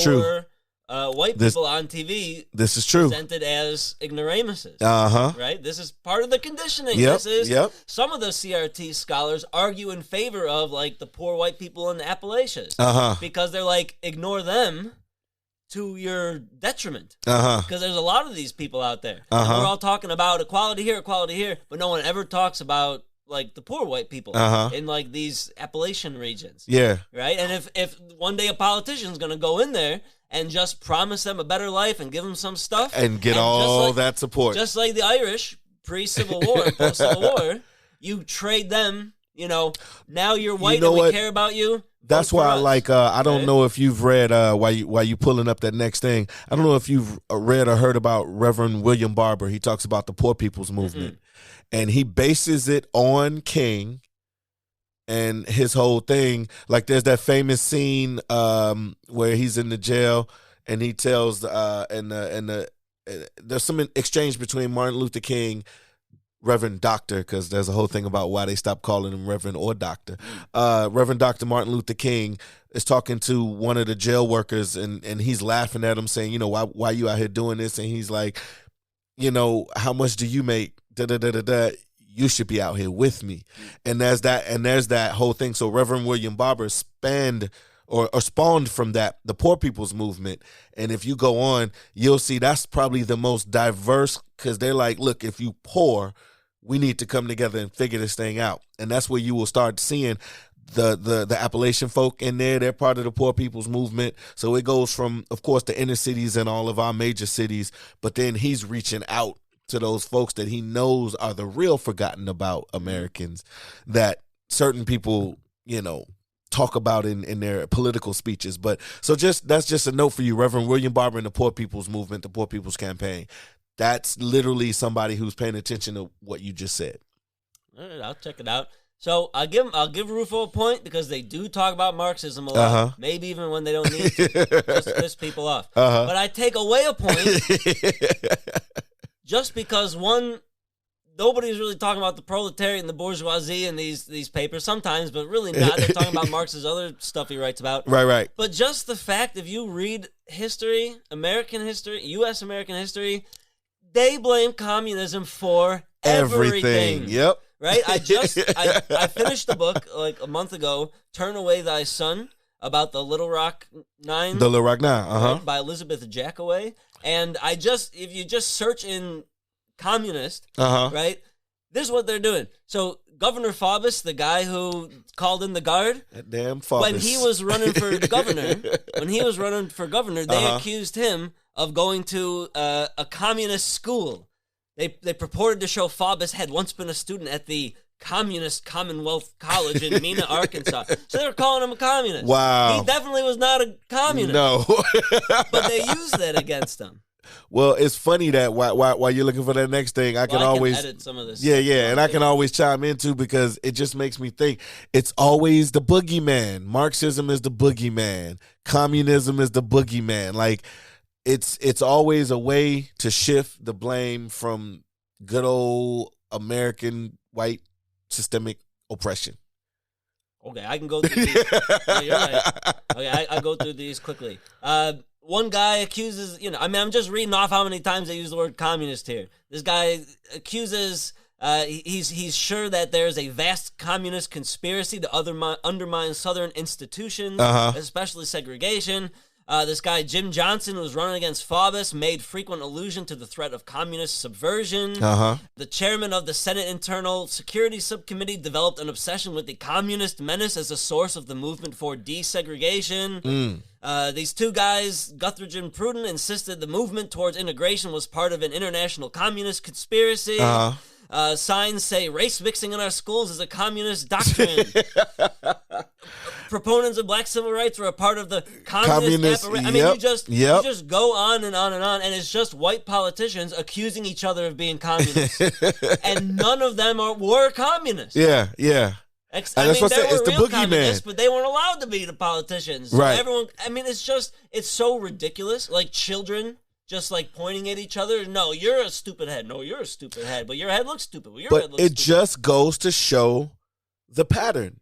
poor, white people on TV. This is true. Presented as ignoramuses. Right? This is part of the conditioning. Some of the CRT scholars argue in favor of like the poor white people in the Appalachians. Because they're like, ignore them to your detriment. Because there's a lot of these people out there. And we're all talking about equality here, but no one ever talks about like the poor white people in like these Appalachian regions. Yeah. Right? And if one day a politician's going to go in there and just promise them a better life and give them some stuff. And get all that support. Just like the Irish, pre-Civil War and post-Civil War, you trade them, now you're white and we care about you. That's why I like, I don't know if you've read, while you pulling up that next thing, I don't know if you've read or heard about Reverend William Barber. He talks about the Poor People's Movement. And he bases it on King. And his whole thing, like there's that famous scene where he's in the jail and he tells there's some exchange between Martin Luther King, Reverend Doctor, because there's a whole thing about why they stopped calling him Reverend or Doctor. Reverend Dr. Martin Luther King is talking to one of the jail workers and he's laughing at him saying, why you out here doing this? And he's like, how much do you make? You should be out here with me. And there's that whole thing. So Reverend William Barber spawned from that, the Poor People's Movement. And if you go on, you'll see that's probably the most diverse, because they're like, look, if you poor, we need to come together and figure this thing out. And that's where you will start seeing the Appalachian folk in there. They're part of the Poor People's Movement. So it goes from, of course, the inner cities and all of our major cities, but then he's reaching out to those folks that he knows are the real forgotten about Americans that certain people, talk about in their political speeches. But so that's just a note for you, Reverend William Barber and the Poor People's Movement, the Poor People's Campaign. That's literally somebody who's paying attention to what you just said. All right, I'll check it out. So I'll give Rufo a point because they do talk about Marxism a lot, maybe even when they don't need to, just to piss people off. But I take away a point just because, one, nobody's really talking about the proletariat and the bourgeoisie in these papers sometimes, but really not. They're talking about Marx's other stuff he writes about. Right. But just the fact, if you read history, American history, U.S. American history, they blame communism for everything. Yep. Right? I finished the book like a month ago, Turn Away Thy Son, about the Little Rock Nine. The Little Rock Nine, right, by Elizabeth Jackaway. And if you just search in communist, right, this is what they're doing. So Governor Faubus, the guy who called in the guard, that damn Faubus, when he was running for governor, they accused him of going to a communist school. They purported to show Faubus had once been a student at the Communist Commonwealth College in Mena, Arkansas. So they were calling him a communist. Wow. He definitely was not a communist. No. But they used that against him. Well, it's funny that while you're looking for that next thing, I can always edit some of this. Yeah, and I can always chime in too, because it just makes me think it's always the boogeyman. Marxism is the boogeyman. Communism is the boogeyman. Like it's always a way to shift the blame from good old American white systemic oppression. Okay, I can go through these. No, you're right. Okay, I go through these quickly. One guy accuses, I'm just reading off how many times they use the word communist here. This guy accuses, he's sure that there's a vast communist conspiracy to undermine Southern institutions, especially segregation. This guy, Jim Johnson, who was running against Faubus, made frequent allusion to the threat of communist subversion. The chairman of the Senate Internal Security Subcommittee developed an obsession with the communist menace as a source of the movement for desegregation. These two guys, Guthridge and Pruden, insisted the movement towards integration was part of an international communist conspiracy. Signs say race mixing in our schools is a communist doctrine. proponents of black civil rights were a part of the communist apparatus. I mean, you just go on and on and on, and it's just white politicians accusing each other of being communists, and none of them were communists. Yeah. I mean, they were real communists, but they weren't allowed to be the politicians. So right. Everyone. I mean, it's so ridiculous. Like children just like pointing at each other. No, you're a stupid head. No, you're a stupid head. But your head looks stupid. Well, but it just goes to show the pattern.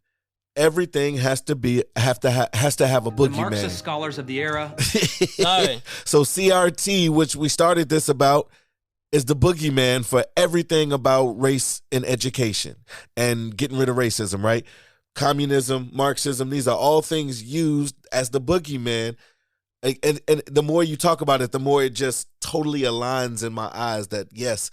Everything has to have a boogeyman. The Marxist scholars of the era. Sorry. So CRT, which we started this about, is the boogeyman for everything about race and education and getting rid of racism, right? Communism, Marxism, these are all things used as the boogeyman. And the more you talk about it, the more it just totally aligns in my eyes that, yes,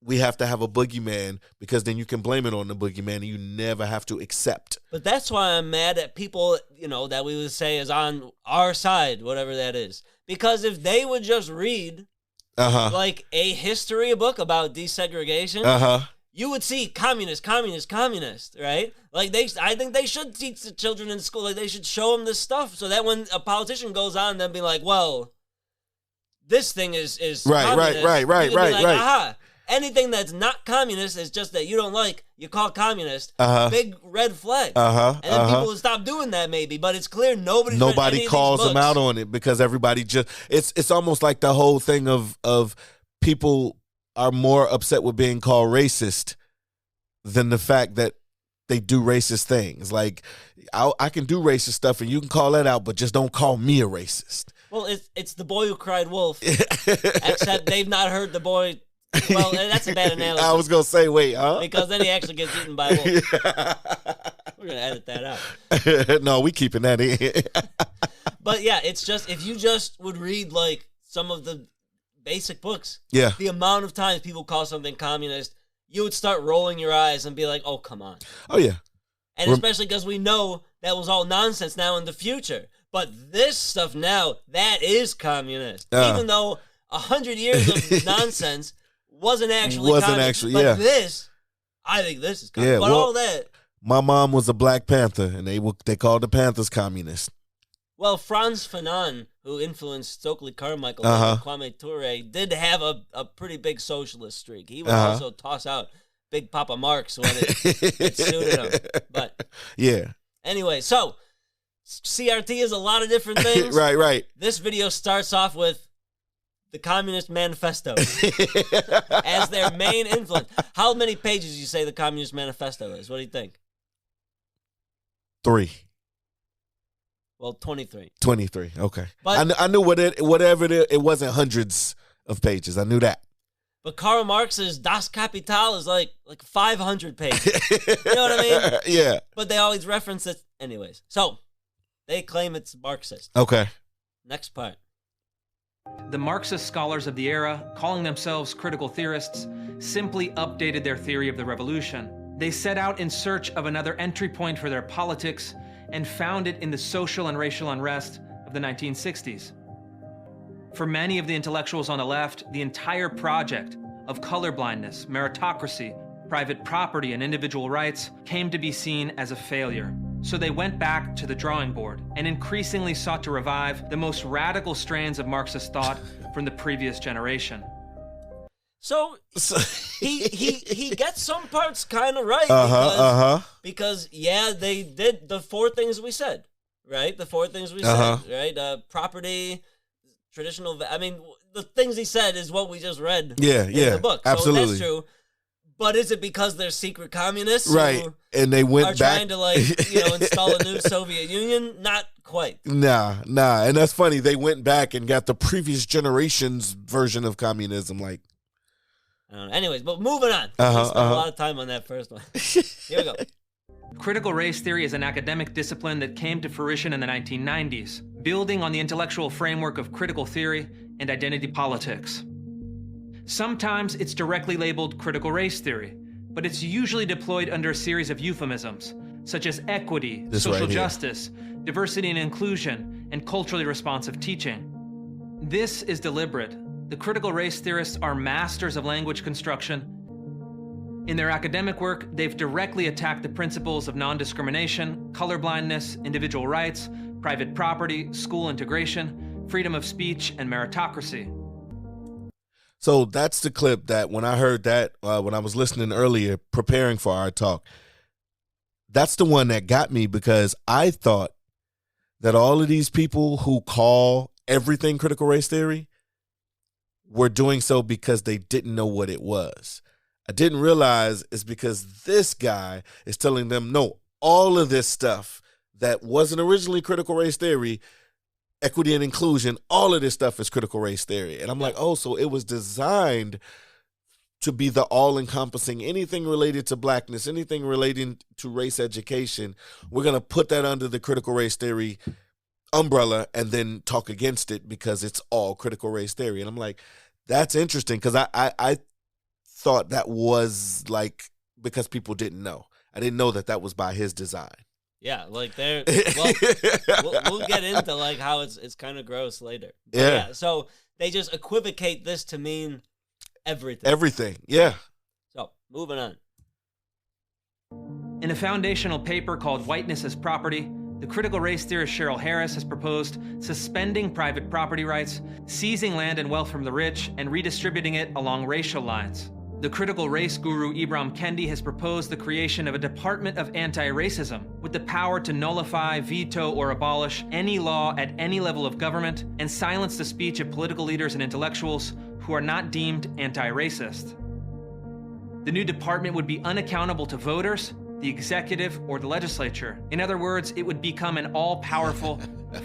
we have to have a boogeyman, because then you can blame it on the boogeyman and you never have to accept. But that's why I'm mad at people, that we would say is on our side, whatever that is. Because if they would just read like a history book about desegregation, you would see communist, right? Like I think they should teach the children in school, like they should show them this stuff so that when a politician goes on, they'll be like, well, this thing is right, communist. right. Aha. Anything that's not communist is just that you don't like, you call communist. Big red flag. And then people will stop doing that maybe, but it's clear nobody calls them out on it, because everybody just, it's almost like the whole thing of people are more upset with being called racist than the fact that they do racist things. Like, I can do racist stuff and you can call that out, but just don't call me a racist. Well, it's the boy who cried wolf, except they've not heard the boy. Well, that's a bad analogy. I was going to say, wait, huh? Because then he actually gets eaten by a wolf. We're going to edit that out. No, we keeping that in. But yeah, it's just, if you just would read like some of the basic books, the amount of times people call something communist, you would start rolling your eyes and be like, oh, come on. Oh, yeah. And especially because we know that was all nonsense now in the future. But this stuff now, that is communist. Even though 100 years of nonsense wasn't actually communist. But this, I think this is communist. But all that. My mom was a Black Panther, and they called the Panthers communist. Well, Frantz Fanon, who influenced Stokely Carmichael and Kwame Ture, did have a pretty big socialist streak. He would also toss out Big Papa Marx when it suited him. But yeah. Anyway, so CRT is a lot of different things. Right. This video starts off with the Communist Manifesto as their main influence. How many pages do you say the Communist Manifesto is? What do you think? 3. Well, 23. 23, okay. But I knew whatever it wasn't hundreds of pages. I knew that. But Karl Marx's Das Kapital is like 500 pages. You know what I mean? Yeah. But they always reference it anyways. So, they claim it's Marxist. Okay. Next part. The Marxist scholars of the era, calling themselves critical theorists, simply updated their theory of the revolution. They set out in search of another entry point for their politics and found it in the social and racial unrest of the 1960s. For many of the intellectuals on the left, the entire project of colorblindness, meritocracy, private property, and individual rights came to be seen as a failure. So they went back to the drawing board and increasingly sought to revive the most radical strands of Marxist thought from the previous generation. So he gets some parts kind of right. Because they did the 4 things we said, right? The 4 things we said, right? Property, traditional, I mean, the things he said is what we just read in the book. So absolutely. That's true. But is it because they're secret communists? Right. And they went back. Trying to install a new Soviet Union? Not quite. Nah. And that's funny. They went back and got the previous generation's version of communism. Like, I don't know. Anyways, but moving on. We spent a lot of time on that first one. Here we go. Critical race theory is an academic discipline that came to fruition in the 1990s, building on the intellectual framework of critical theory and identity politics. Sometimes it's directly labeled critical race theory, but it's usually deployed under a series of euphemisms, such as equity, social justice, diversity and inclusion, and culturally responsive teaching. This is deliberate. The critical race theorists are masters of language construction In their academic work, they've directly attacked the principles of non-discrimination, colorblindness, individual rights, private property, school integration, freedom of speech, and meritocracy. So that's the clip that when I heard that, when I was listening earlier, preparing for our talk, that's the one that got me, because I thought that all of these people who call everything critical race theory were doing so because they didn't know what it was. I didn't realize it's because this guy is telling them, no, all of this stuff that wasn't originally critical race theory, equity and inclusion, all of this stuff is critical race theory. And I'm like, oh, so it was designed to be the all-encompassing, anything related to blackness, anything relating to race education, we're going to put that under the critical race theory umbrella and then talk against it because it's all critical race theory. And I'm like, that's interesting, because I thought that was like because people didn't know. I didn't know that that was by his design. Yeah, like they're well, we'll get into like how it's kind of gross later. But yeah. So they just equivocate this to mean everything. Everything. Yeah. So moving on. In a foundational paper called Whiteness as Property, the critical race theorist Cheryl Harris has proposed suspending private property rights, seizing land and wealth from the rich, and redistributing it along racial lines. The critical race guru Ibram Kendi has proposed the creation of a Department of Anti-Racism with the power to nullify, veto, or abolish any law at any level of government and silence the speech of political leaders and intellectuals who are not deemed anti-racist. The new department would be unaccountable to voters, the executive, or the legislature. In other words, it would become an all-powerful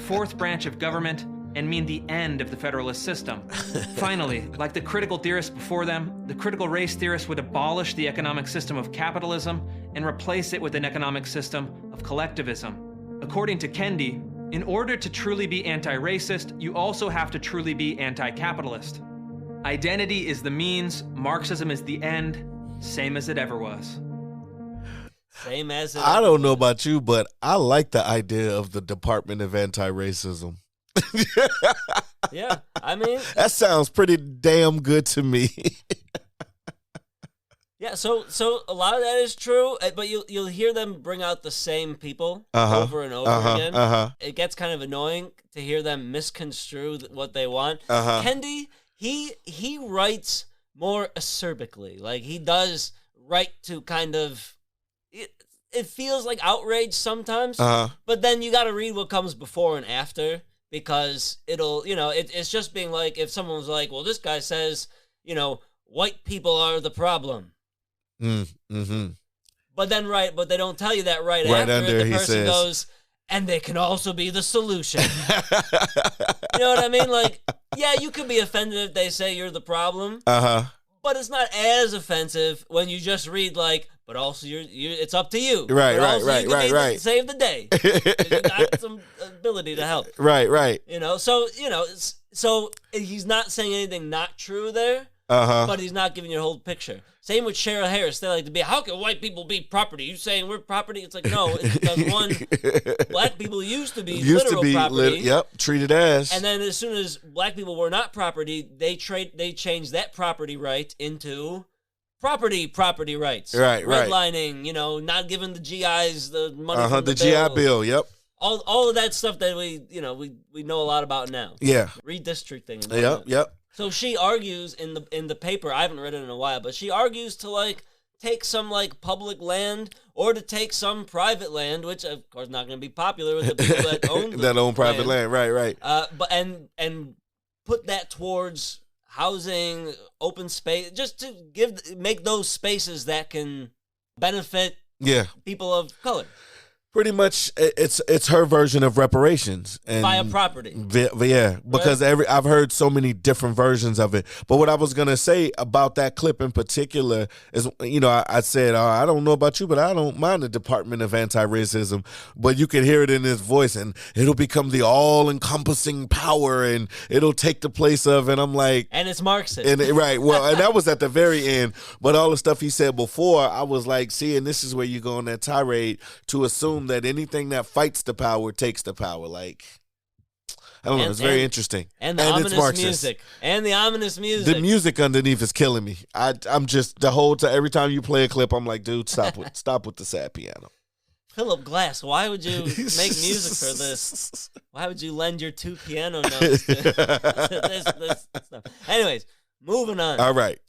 fourth branch of government and mean the end of the federalist system. Finally, like the critical theorists before them, the critical race theorists would abolish the economic system of capitalism and replace it with an economic system of collectivism. According to Kendi, in order to truly be anti-racist, you also have to truly be anti-capitalist. Identity is the means, Marxism is the end, same as it ever was. Same as it I don't know about you, but I like the idea of the Department of Anti-Racism. Yeah, I mean, that sounds pretty damn good to me. yeah. So a lot of that is true, but you'll hear them bring out the same people over and over again. It gets kind of annoying to hear them misconstrue what they want. Kendi, he writes more acerbically, like he does write to kind of. It feels like outrage sometimes, but then you got to read what comes before and after. Because it'll, it's just being like, if someone was like, well, this guy says, white people are the problem. Mm-hmm. But then, but they don't tell you that right after the person goes, and they can also be the solution. You know what I mean? Like, yeah, you could be offended if they say you're the problem. But it's not as offensive when you just read like, but also it's up to you. Right. Save the day. You got some ability to help. Right. So he's not saying anything not true there. But he's not giving you a whole picture. Same with Cheryl Harris. They like to be, how can white people be property? You saying we're property? It's like, no, it's because one, black people used to be literal property. Treated as. And then as soon as black people were not property, they changed that property right into property rights. Right. Redlining, not giving the GIs the money from the GI Bill, yep. All of that stuff that we know a lot about now. Yeah. Redistricting. Yep. So she argues in the paper, I haven't read it in a while, but she argues to like take some like public land or to take some private land, which of course not going to be popular with the people that own private land. Right. But and put that towards housing, open space, just to make those spaces that can benefit people of color. Pretty much, it's her version of reparations and via property. Yeah, because I've heard so many different versions of it. But what I was gonna say about that clip in particular is, I said I don't know about you, but I don't mind the Department of Anti-Racism. But you can hear it in his voice, and it'll become the all-encompassing power, and it'll take the place of. And I'm like, and it's Marxist, and that was at the very end. But all the stuff he said before, I was like, see, and this is where you go on that tirade to assume that anything that fights the power takes the power. Like, I don't know. It's very interesting. And the ominous music. And the ominous music. The music underneath is killing me. I'm just, the whole time, every time you play a clip, I'm like, dude, stop with the sad piano. Philip Glass, why would you make music for this? Why would you lend your 2 piano notes to this stuff? Anyways, moving on. All right.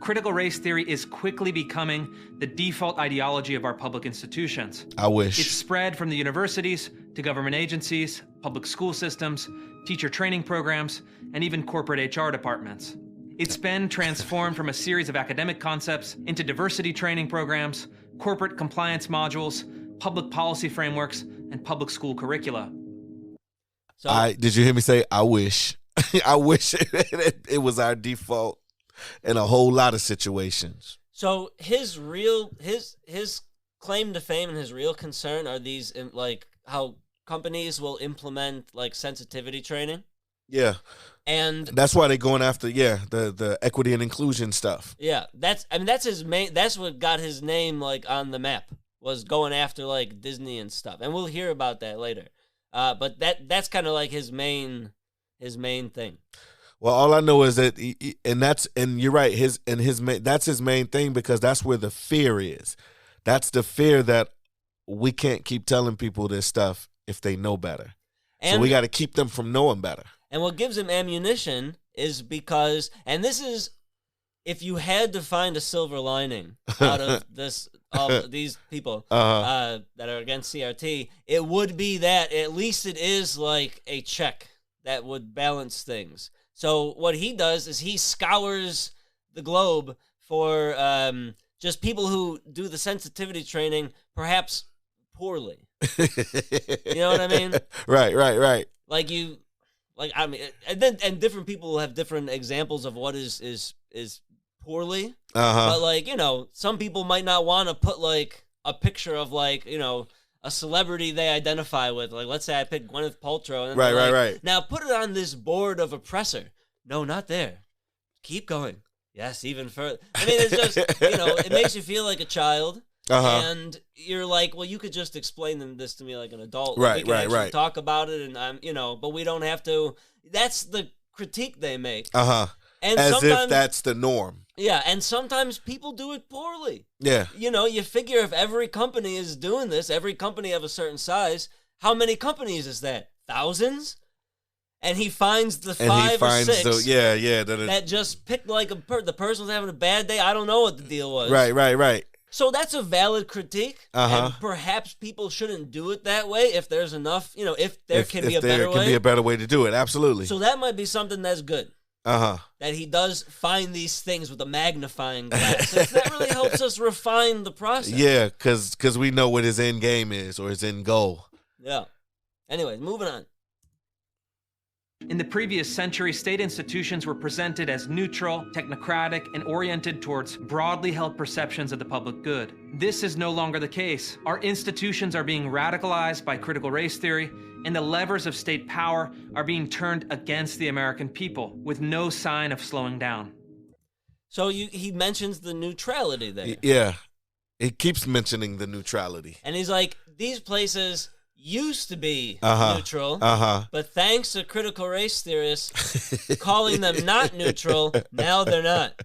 Critical race theory is quickly becoming the default ideology of our public institutions. I wish. It's spread from the universities to government agencies, public school systems, teacher training programs, and even corporate HR departments. It's been transformed from a series of academic concepts into diversity training programs, corporate compliance modules, public policy frameworks, and public school curricula. So, did you hear me say, I wish? I wish it was our default in a whole lot of situations. So his claim to fame and his real concern are these, like, how companies will implement, like, sensitivity training. Yeah. And that's why they're going after, the equity and inclusion stuff. Yeah. That's his main, that's what got his name, like, on the map, was going after, like, Disney and stuff. And we'll hear about that later. But that's kind of like his main thing. Well, all I know is that, and you're right, that's his main thing, because that's where the fear is. That's the fear that we can't keep telling people this stuff if they know better. So we got to keep them from knowing better. And what gives him ammunition is because, and this is, if you had to find a silver lining out of this, all these people that are against CRT, it would be that at least it is like a check that would balance things. So what he does is he scours the globe for just people who do the sensitivity training, perhaps poorly. You know what I mean? Right. And different people will have different examples of what is poorly. But, like, you know, some people might not want to put, like, a picture of, like, you know, a celebrity they identify with. Like, let's say I pick Gwyneth Paltrow. And right. Now put it on this board of oppressor. No, not there. Keep going. Yes, even further. I mean, it's just, you know, it makes you feel like a child. And you're like, well, you could just explain this to me like an adult. Right, we can actually talk about it, and I'm, you know, but we don't have to. That's the critique they make. And as if that's the norm. Yeah, and sometimes people do it poorly. Yeah. You know, you figure if every company is doing this, every company of a certain size, how many companies is that? Thousands? And he finds the 5 or 6 that just picked, like, the person was having a bad day. I don't know what the deal was. Right. So that's a valid critique. And perhaps people shouldn't do it that way if there's enough, you know, if there can be a better way to do it. Absolutely. So that might be something that's good. That he does find these things with a magnifying glass. That really helps us refine the process. Yeah, because we know what his end game is, or his end goal. Yeah. Anyways, moving on. In the previous century, state institutions were presented as neutral, technocratic, and oriented towards broadly held perceptions of the public good. This is no longer the case. Our institutions are being radicalized by critical race theory, and the levers of state power are being turned against the American people, with no sign of slowing down. So he mentions the neutrality there. Yeah. He keeps mentioning the neutrality. And he's like, these places used to be neutral, but thanks to critical race theorists calling them not neutral, now they're not.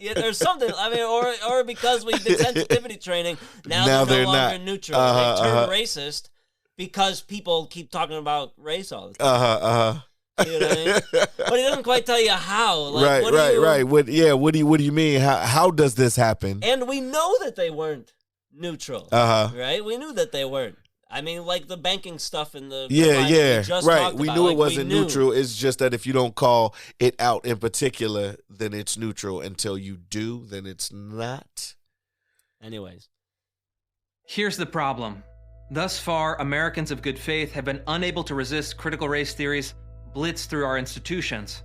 Yeah, there's something. I mean, or because we did sensitivity traiing, now they're no longer neutral. They turn racist because people keep talking about race all the time. You know what I mean? But he doesn't quite tell you how. Like, right. What do you mean? How does this happen? And we know that they weren't neutral, right? We knew that they weren't. I mean, like the banking stuff in the right. We knew it wasn't neutral. It's just that if you don't call it out in particular, then it's neutral. Until you do, then it's not. Anyways, here's the problem. Thus far, Americans of good faith have been unable to resist critical race theories blitz through our institutions.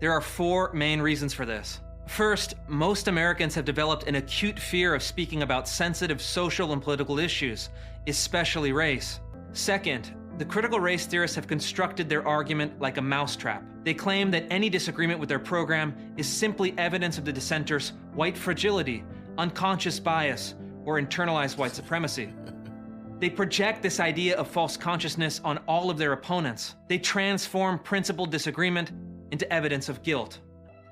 There are 4 main reasons for this. First, most Americans have developed an acute fear of speaking about sensitive social and political issues, especially race. Second, the critical race theorists have constructed their argument like a mousetrap. They claim that any disagreement with their program is simply evidence of the dissenters' white fragility, unconscious bias, or internalized white supremacy. They project this idea of false consciousness on all of their opponents. They transform principled disagreement into evidence of guilt.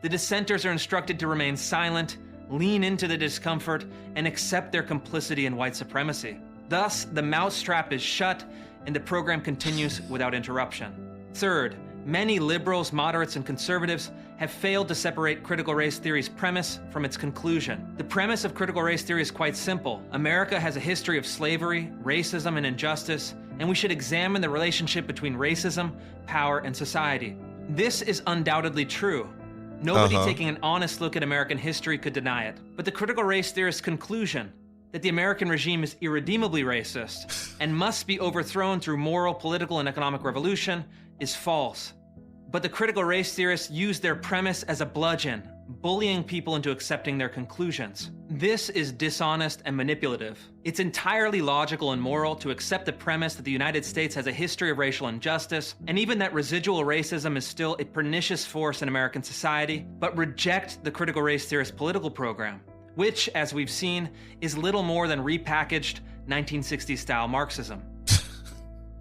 The dissenters are instructed to remain silent, lean into the discomfort, and accept their complicity in white supremacy. Thus, the mousetrap is shut and the program continues without interruption. Third, many liberals, moderates, and conservatives have failed to separate critical race theory's premise from its conclusion. The premise of critical race theory is quite simple. America has a history of slavery, racism, and injustice, and we should examine the relationship between racism, power, and society. This is undoubtedly true. Nobody taking an honest look at American history could deny it. But the critical race theorist's conclusion that the American regime is irredeemably racist and must be overthrown through moral, political, and economic revolution is false. But the critical race theorists use their premise as a bludgeon, bullying people into accepting their conclusions. This is dishonest and manipulative. It's entirely logical and moral to accept the premise that the United States has a history of racial injustice, and even that residual racism is still a pernicious force in American society, but reject the critical race theorist political program, which, as we've seen, is little more than repackaged 1960s-style Marxism.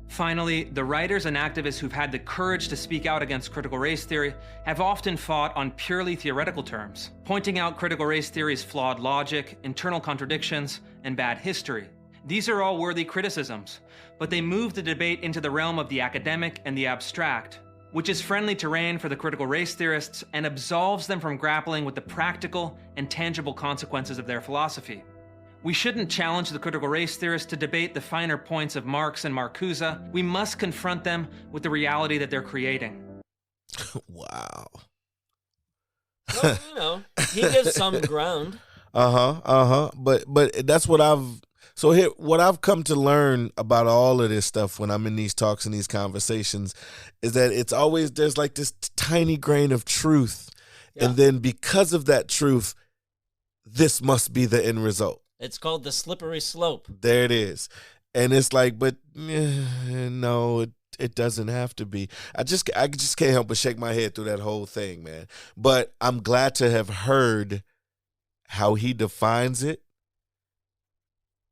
Finally, the writers and activists who've had the courage to speak out against critical race theory have often fought on purely theoretical terms, pointing out critical race theory's flawed logic, internal contradictions, and bad history. These are all worthy criticisms, but they move the debate into the realm of the academic and the abstract, which is friendly terrain for the critical race theorists and absolves them from grappling with the practical and tangible consequences of their philosophy. We shouldn't challenge the critical race theorists to debate the finer points of Marx and Marcuse. We must confront them with the reality that they're creating. Wow. Well, he gives some ground. But that's what what I've come to learn about all of this stuff when I'm in these talks and these conversations is that it's always, there's like this tiny grain of truth. Yeah. And then because of that truth, this must be the end result. It's called the slippery slope. There it is. And it's like, but no, it doesn't have to be. I just can't help but shake my head through that whole thing, man. But I'm glad to have heard how he defines it,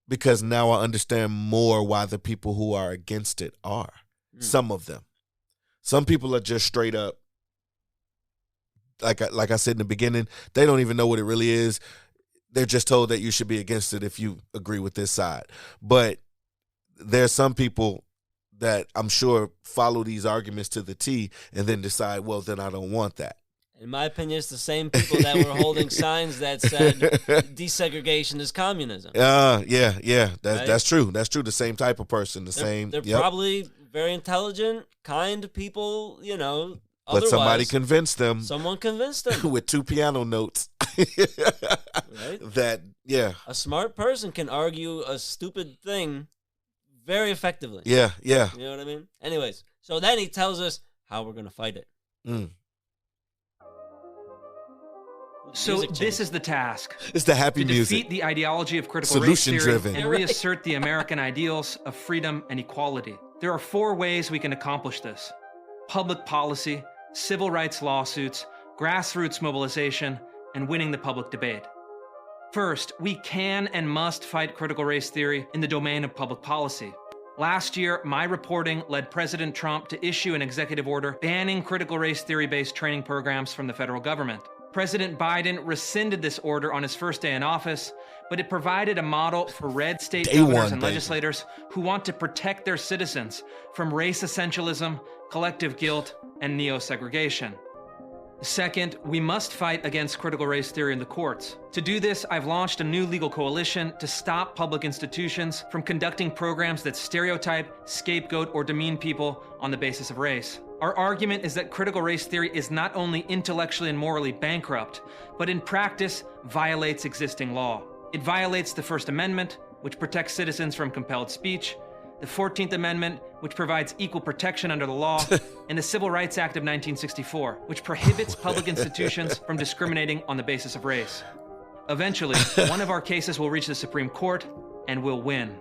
because now I understand more why the people who are against it are. Some of them. Some people are just straight up, like I said in the beginning, they don't even know what it really is. They're just told that you should be against it if you agree with this side. But there's some people that I'm sure follow these arguments to the T and then decide, well, then I don't want that. In my opinion, it's the same people that were holding signs that said desegregation is communism. Yeah. That's true. That's true. The same type of person. They're probably very intelligent, kind people, But somebody convinced them. Someone convinced them. With 2 piano notes. Right? A smart person can argue a stupid thing very effectively. Yeah. You know what I mean? Anyways, so then he tells us how we're going to fight it. So this is the task. It's the happy music. To defeat the ideology of critical race theory and reassert the American ideals of freedom and equality. There are 4 ways we can accomplish this: public policy, civil rights lawsuits, grassroots mobilization, and winning the public debate. First, we can and must fight critical race theory in the domain of public policy. Last year, my reporting led President Trump to issue an executive order banning critical race theory-based training programs from the federal government. President Biden rescinded this order on his first day in office, but it provided a model for red state governors and legislators who want to protect their citizens from race essentialism, collective guilt, and neo-segregation. Second, we must fight against critical race theory in the courts. To do this, I've launched a new legal coalition to stop public institutions from conducting programs that stereotype, scapegoat, or demean people on the basis of race. Our argument is that critical race theory is not only intellectually and morally bankrupt, but in practice violates existing law. It violates the First Amendment, which protects citizens from compelled speech, the 14th Amendment, which provides equal protection under the law, and the Civil Rights Act of 1964, which prohibits public institutions from discriminating on the basis of race. Eventually, one of our cases will reach the Supreme Court, and we'll win.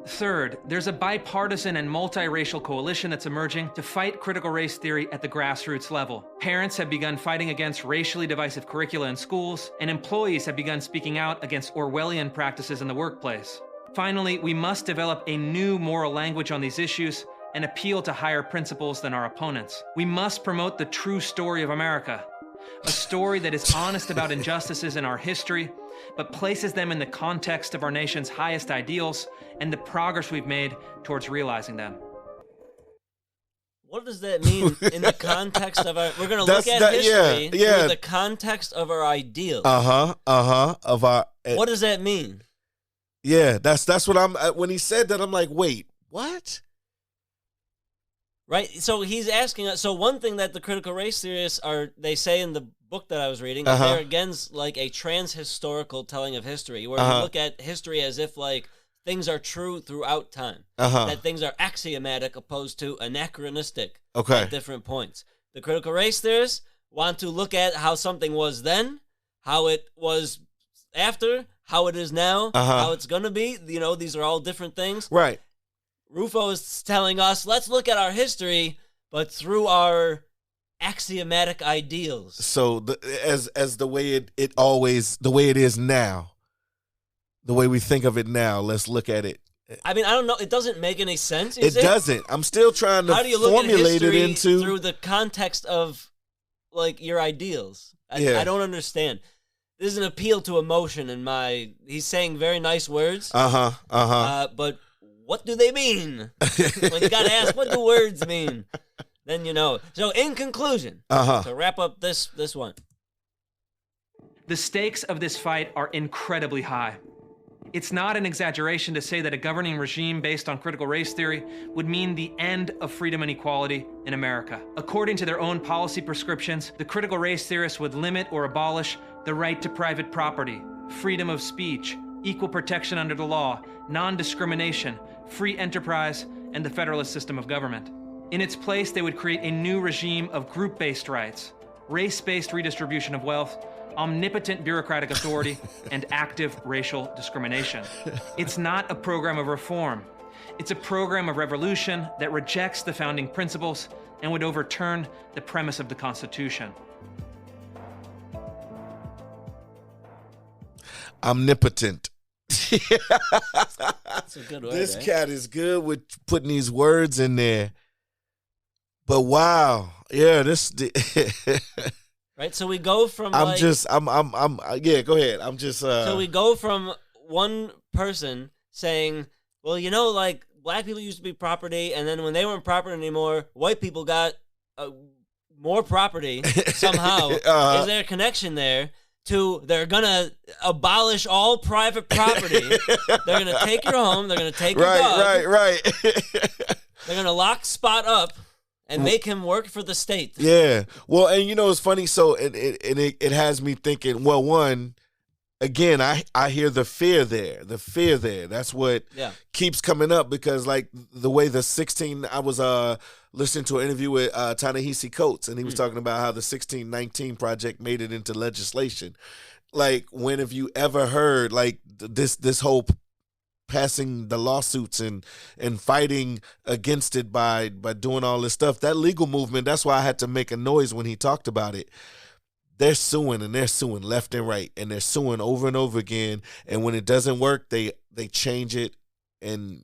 Third, there's a bipartisan and multiracial coalition that's emerging to fight critical race theory at the grassroots level. Parents have begun fighting against racially divisive curricula in schools, and employees have begun speaking out against Orwellian practices in the workplace. Finally, we must develop a new moral language on these issues and appeal to higher principles than our opponents. We must promote the true story of America, a story that is honest about injustices in our history, but places them in the context of our nation's highest ideals and the progress we've made towards realizing them. What does that mean in the context of our... We're going to look at history through the context of our ideals. Of our... What does that mean? Yeah, that's what I'm... When he said that, I'm like, wait, what? Right, so he's asking us. So one thing that the critical race theorists they say in the book that I was reading, is they're against like a trans-historical telling of history, where you look at history as if like things are true throughout time, that things are axiomatic opposed to anachronistic at different points. The critical race theorists want to look at how something was then, how it was after, how it is now, how it's going to be. You know, these are all different things. Right. Rufo is telling us, let's look at our history, but through our axiomatic ideals. So as the way it always, the way it is now, the way we think of it now, let's look at it. I mean, I don't know. It doesn't make any sense. It doesn't. I'm still trying to formulate it into through the context of like your ideals. I don't understand. This is an appeal to emotion in my. He's saying very nice words. But what do they mean? When you gotta ask, what do words mean? Then you know. So in conclusion, to wrap up this one. The stakes of this fight are incredibly high. It's not an exaggeration to say that a governing regime based on critical race theory would mean the end of freedom and equality in America. According to their own policy prescriptions, the critical race theorists would limit or abolish the right to private property, freedom of speech, equal protection under the law, non-discrimination, free enterprise, and the federalist system of government. In its place, they would create a new regime of group-based rights, race-based redistribution of wealth, omnipotent bureaucratic authority, and active racial discrimination. It's not a program of reform. It's a program of revolution that rejects the founding principles and would overturn the premise of the Constitution. Omnipotent. That's a good word. This cat is good with putting these words in there. But wow, yeah, this. Right, so we go from go ahead. I'm just. So we go from one person saying, well, you know, like black people used to be property, and then when they weren't property anymore, white people got more property somehow. Is there a connection there? To they're gonna abolish all private property. They're gonna take your home. They're gonna take your dog. Right. They're gonna lock Spot up and make him work for the state. Yeah. Well, and you know it's funny. So it has me thinking. Well, one, again, I hear the fear there. That's what keeps coming up because like the way the 16. I was listening to an interview with Ta-Nehisi Coates, and he was talking about how the 1619 project made it into legislation. Like, when have you ever heard like this whole passing the lawsuits and fighting against it by doing all this stuff? That legal movement, that's why I had to make a noise when he talked about it. They're suing and they're suing left and right, and they're suing over and over again. And when it doesn't work, they change it and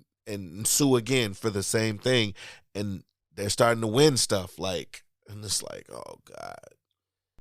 sue again for the same thing. And they're starting to win stuff, like, and it's like, oh God,